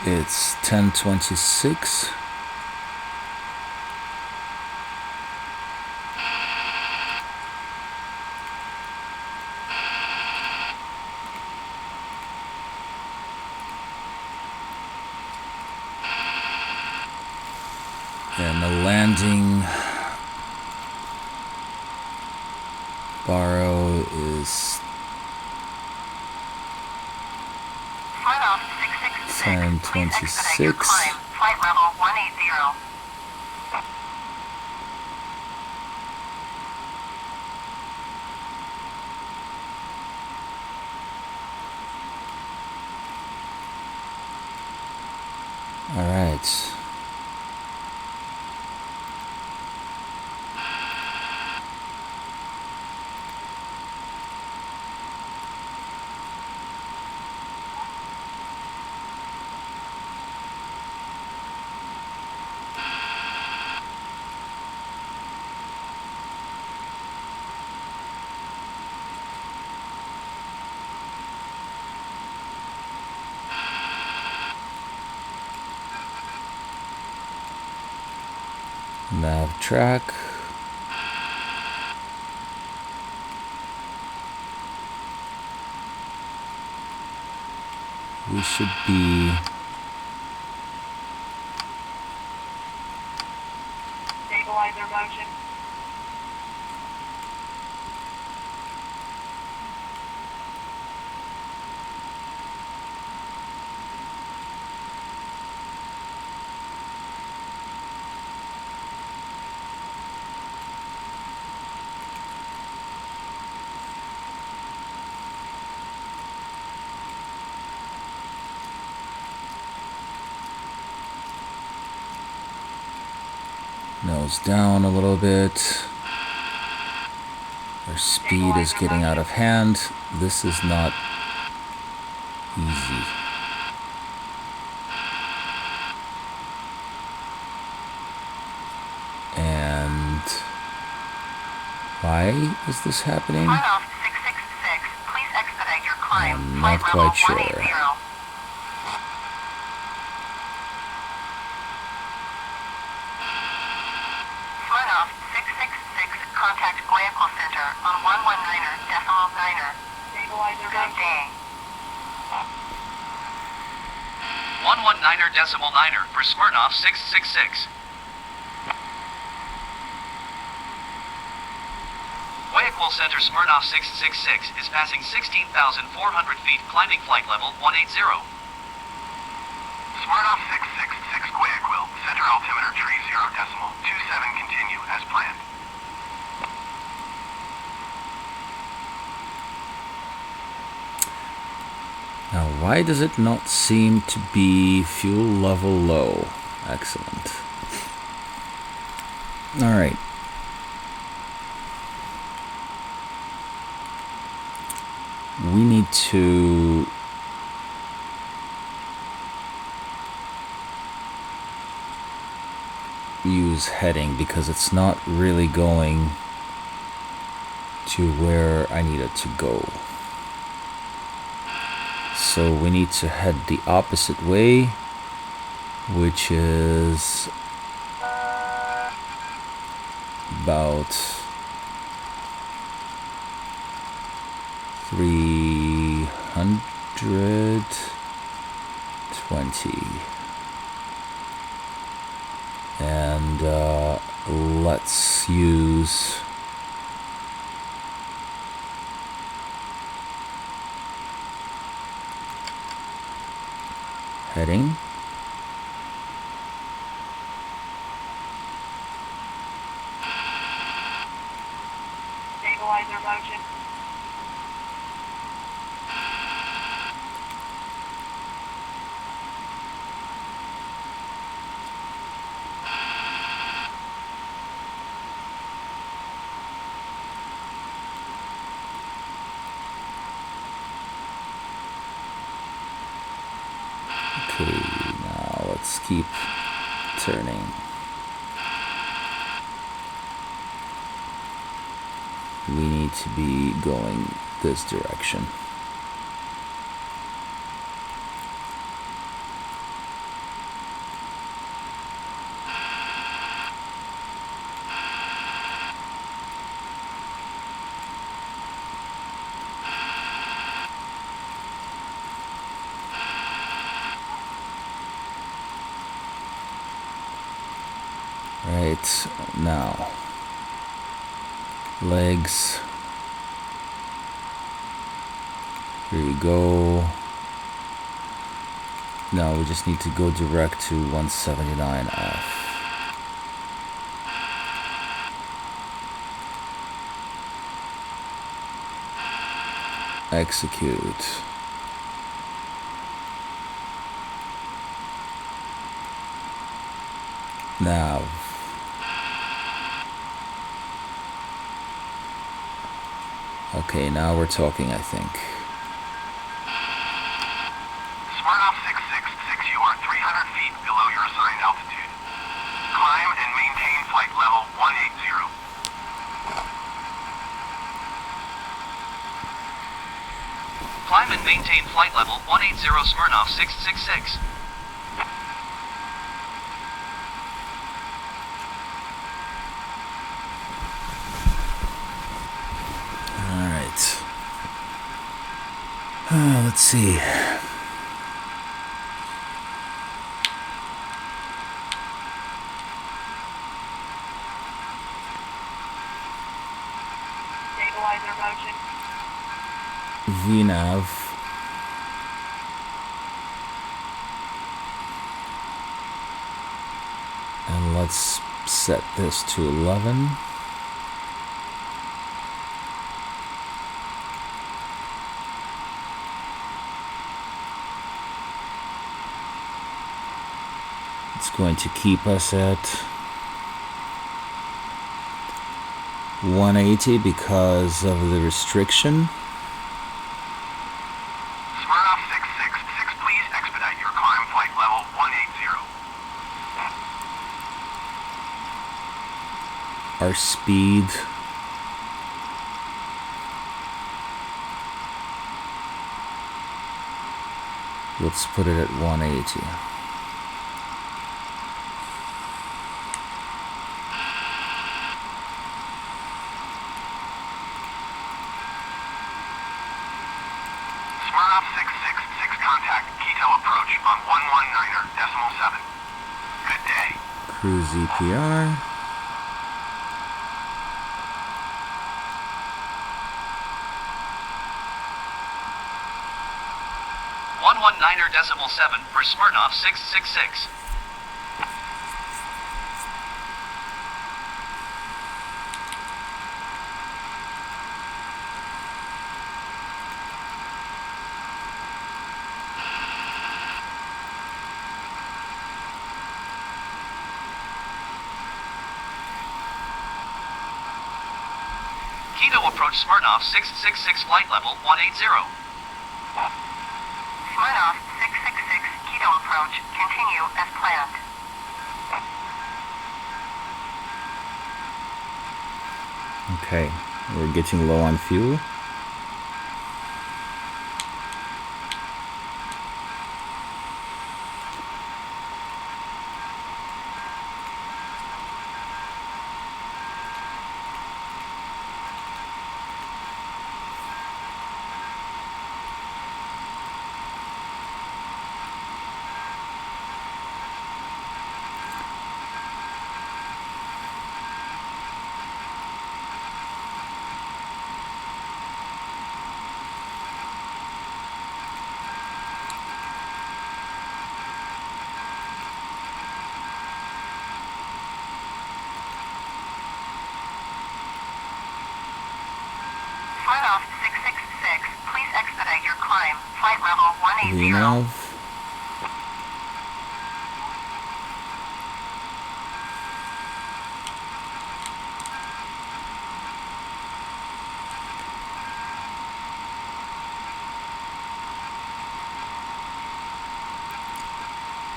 it's 10:26. And the landing baro is Flight off 666. 10:26. Please expedite your climb. Flight level 180. all right. Nav track. We should be Stabilizer motion. nose down a little bit. Our speed is getting out of hand. This is not easy. And why is this happening? Flight off 666. Please expedite your climb. I'm Flight not level quite sure. 180. Flight off 666. Contact Vehicle Center on 119.9. Stabilizer good day. 119.9 for Smirnoff 666. Vehicle Center Smirnoff 666 is passing 16,400 feet, climbing flight level 180. Smirnoff 666 Guayaquil, center altimeter tree 0.27, continue as planned. Now, why does it not seem to be fuel level low? Excellent. All right. We need to use heading because it's not really going to where I need it to go. So we need to head the opposite way, which is about 320. And let's use heading. Stabilizer motion. Okay, now let's keep turning. We need to be going this direction. Right, now, legs, here you go. Now we just need to go direct to 179F. Execute. Nav. Okay, now we're talking, I think. Smirnoff 666, you are 300 feet below your assigned altitude. Climb and maintain flight level 180. Climb and maintain flight level 180 Smirnoff 666. Alright. Let's see. Stabilizer motion. VNAV. And let's set this to 11. It's going to keep us at 180 because of the restriction. Smirnoff 666, please expedite your climb flight level 180. Our speed let's put it at 180. Smirnoff 666, contact Quito approach on 119.7. Good day. Cruise EPR. 119.7 for Smirnoff 666. Quito approach Smirnoff 666 flight level 180. Smirnoff 666, Quito approach. Continue as planned. Okay, we're getting low on fuel. Smirnoff 666, please expedite your climb. Flight level 180. VNAV.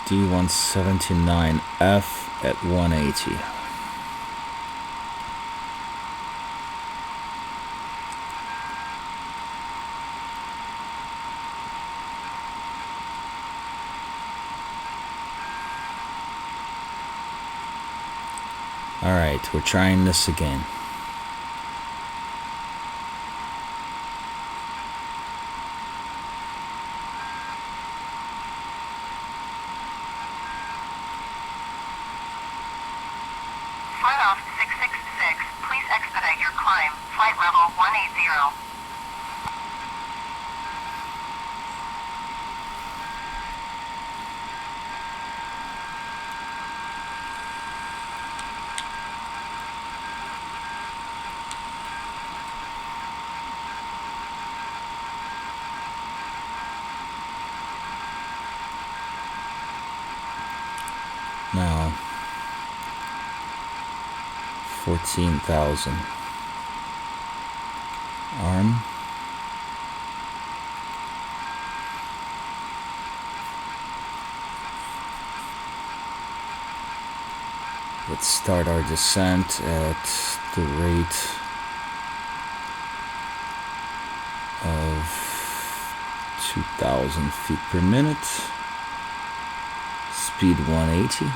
D179F at 180. Alright, we're trying this again. Flight off 666, please expedite your climb. Flight level 180. Now, 14,000. Arm. Let's start our descent at the rate of 2,000 feet per minute. Speed 180.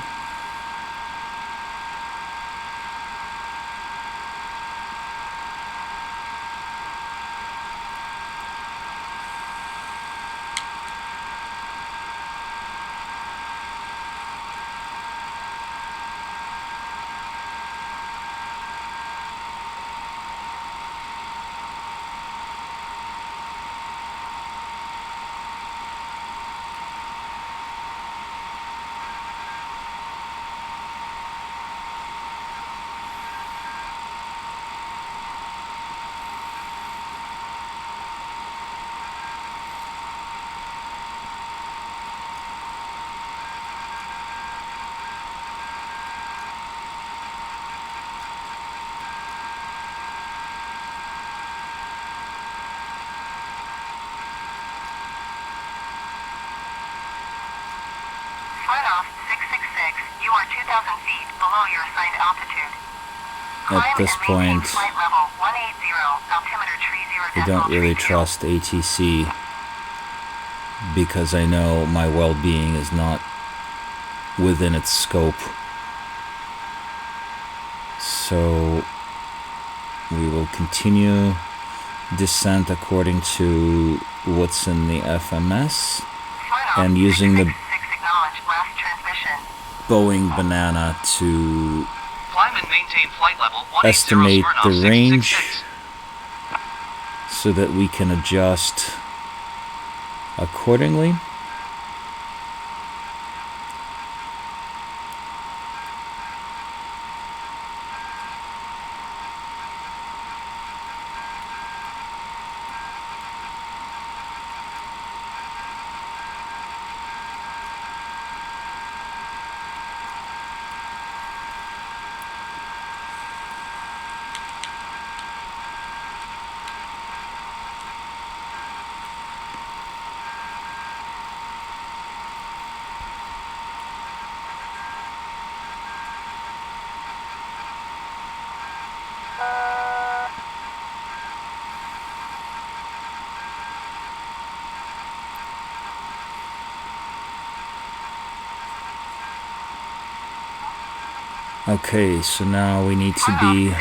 Flight off 666, you are 2,000 feet below your assigned altitude. At this point, Flight level 180, altimeter tree 0 I don't decimal really tree trust ATC because I know my well-being is not within its scope. So we will continue descent according to what's in the FMS and using the last transmission. Boeing Banana to Climb and maintain flight level 180 estimate Smirnoff the range 666. so that we can adjust accordingly. Okay, so now we need to be 666,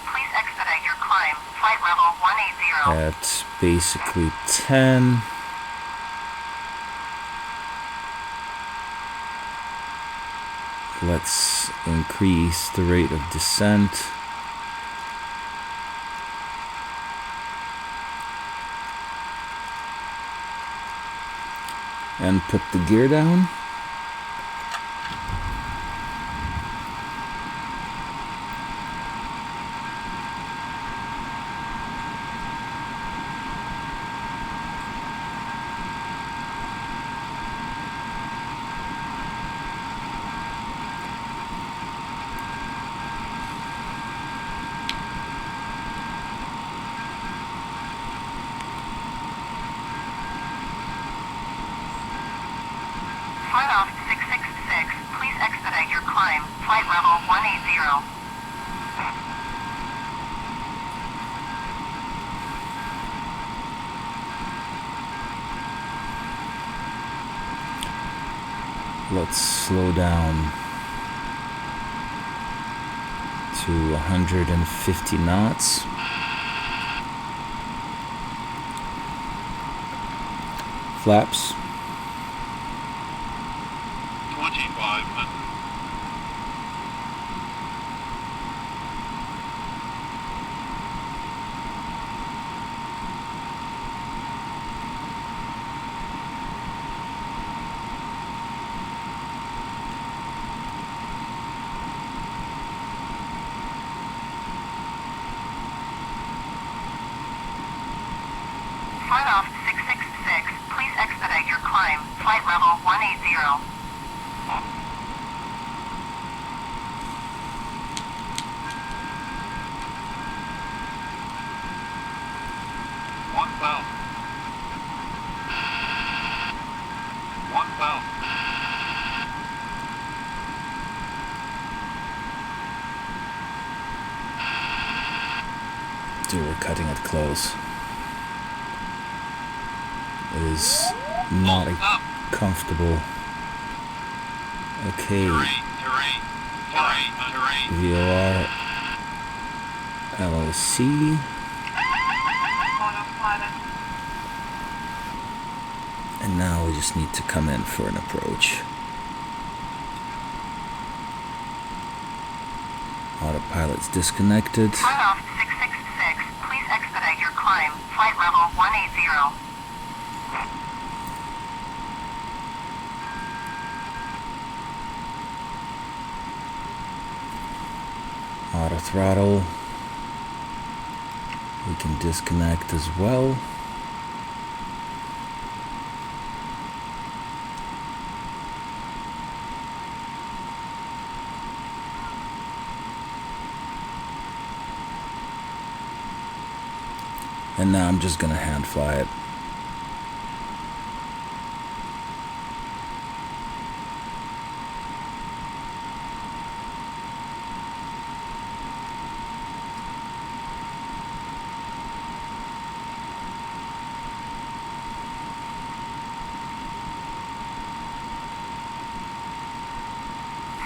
please expedite your climb. Flight level 180. at basically 10. Let's increase the rate of descent. And put the gear down. Let's slow down to 150 knots. Flaps. 2500. Flight off 666, please expedite your climb. Flight level 180. One thousand. 1,000. Dude, we're cutting it close. It is not a comfortable. Okay, Terrain. VOR LOC. Autopilot. And now we just need to come in for an approach. Autopilot's disconnected. Flight off 666, please expedite your climb. Flight level 180. Auto throttle. We can disconnect as well. And now I'm just gonna hand fly it.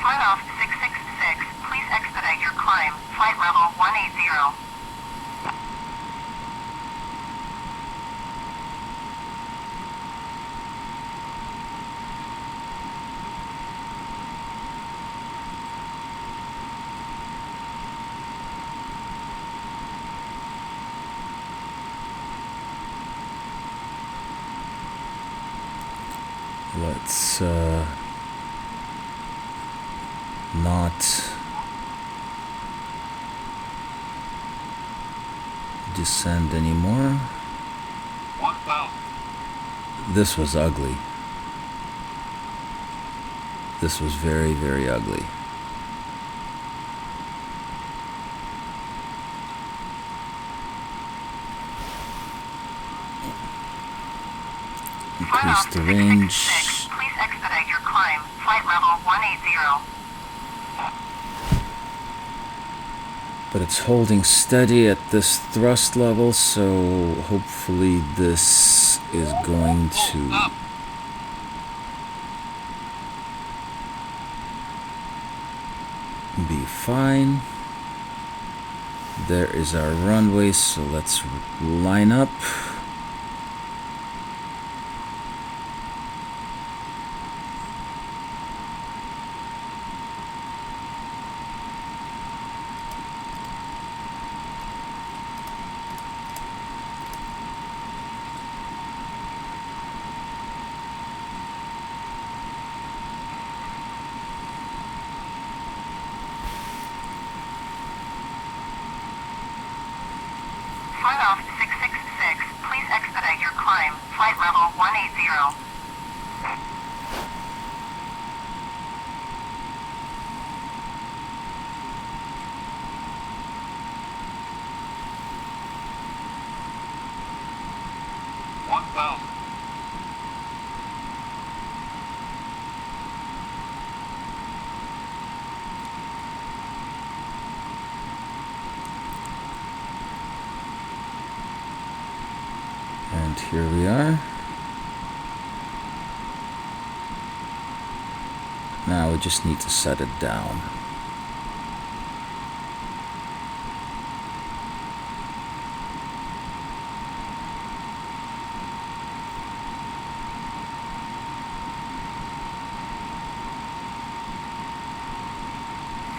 Flight off 666, please expedite your climb. Flight level 180. Let's not descend anymore. 1,000. This was ugly. This was very, very ugly. Flight Increase off the range. 666, please expedite your climb. Flight level 180. But it's holding steady at this thrust level, so hopefully this is going to be fine. There is our runway, so let's line up. Flight off 666, please expedite your climb. Flight level 180. And here we are. Now we just need to set it down.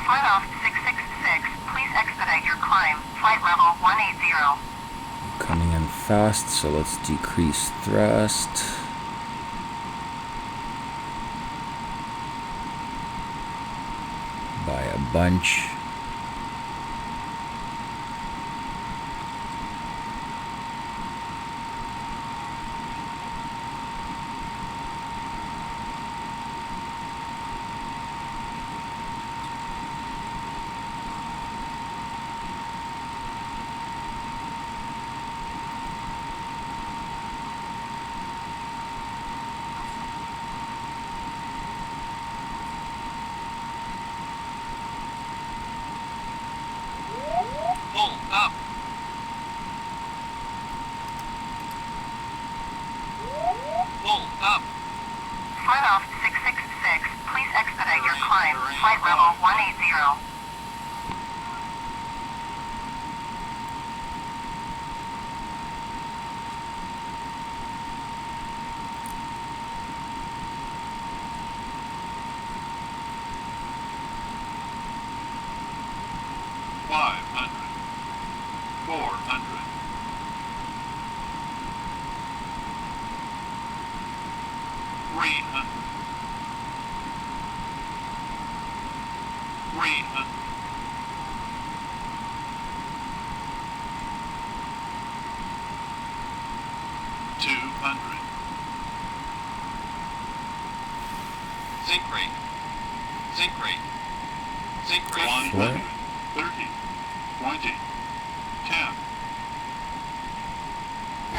Flight off 666, please expedite your climb. Flight level 180. Coming in fast, so let's decrease thrust. By a bunch. Pull up. Pull up. Flight off 666, please expedite your climb. Flight level 180. Sink rate. Sink rate. Sink rate. 130, 20, 10.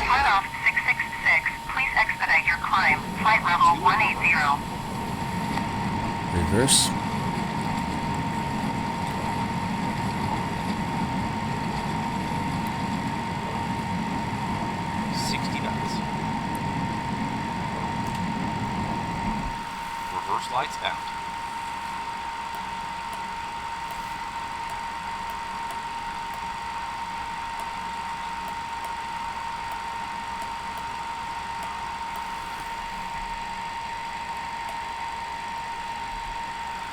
Flight off 666, please expedite your climb. Flight level 180. reverse. Reverse lights out.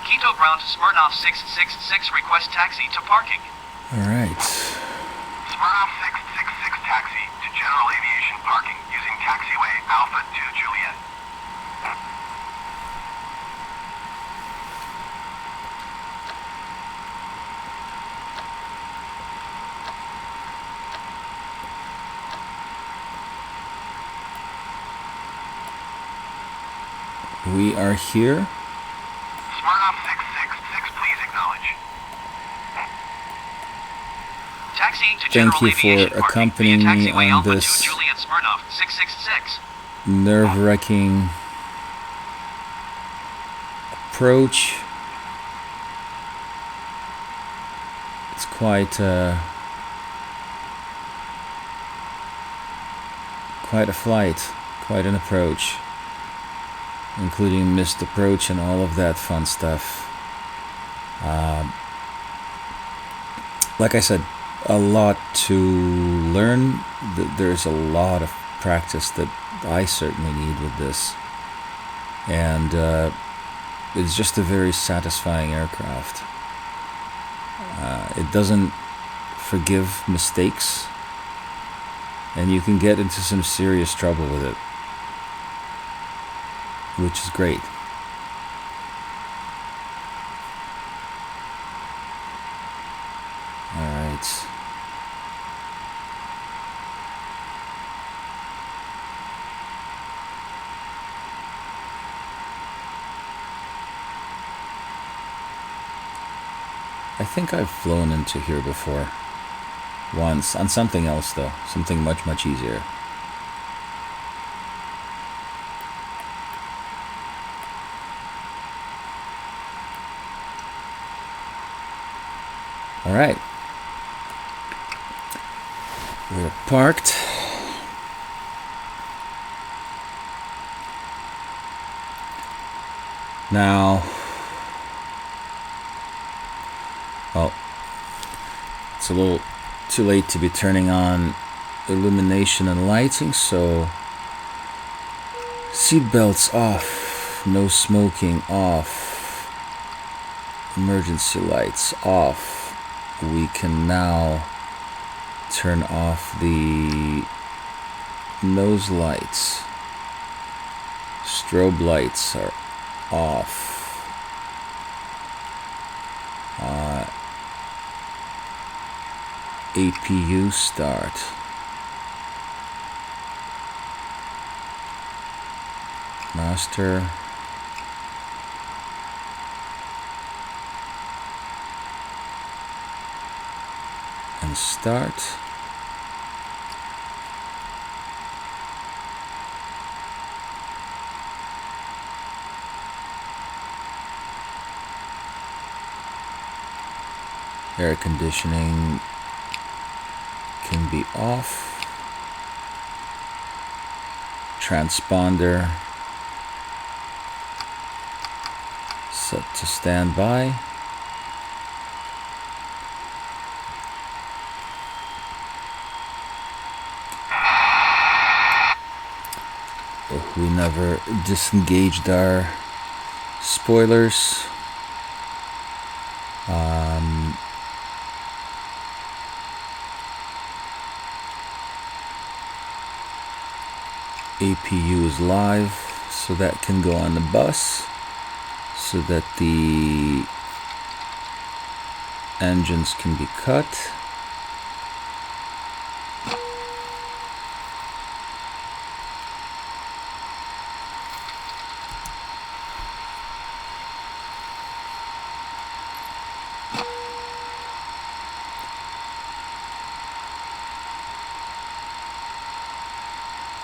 Quito ground Smirnoff 666 request taxi to parking. All right. Smirnoff 666 taxi to general aviation parking using taxiway Alpha 2 Juliet. We are here. Smirnoff 666, please acknowledge. Taxiing to Thank general you aviation for parking accompanying via me taxiway on Alpha this 2 Juliet Smirnoff 666. nerve-wracking approach. It's quite a flight, quite an approach, including missed approach and all of that fun stuff. Like I said, a lot to learn. There's a lot of practice that I certainly need with this, and it's just a very satisfying aircraft. It doesn't forgive mistakes, and you can get into some serious trouble with it, which is great. All right. I think I've flown into here before. Once. On something else, though. Something much, much easier. Alright. We're parked. Now, Well, it's a little too late to be turning on illumination and lighting, so seatbelts off, no smoking off, emergency lights off. We can now turn off the nose lights. Strobe lights are off. APU start. Master. And start. Air conditioning can be off. Transponder set to standby. We never disengaged our spoilers. APU is live, so that can go on the bus, so that the engines can be cut.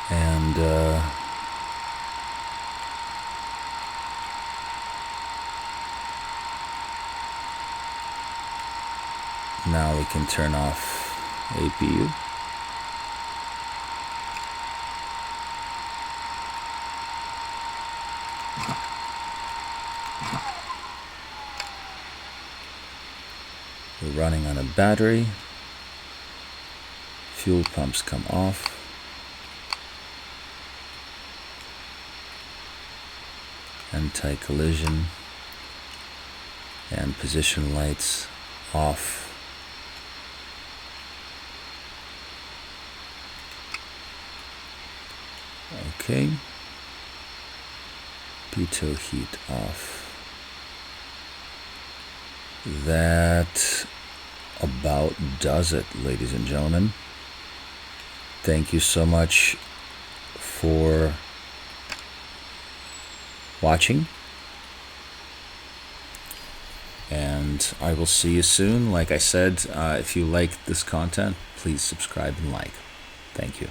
And now we can turn off APU. We're running on a battery. Fuel pumps come off. Anti-collision and position lights off. Okay. Pitot heat off. That about does it, ladies and gentlemen. Thank you so much for watching, and I will see you soon. Like I said, if you like this content, please subscribe and like. Thank you.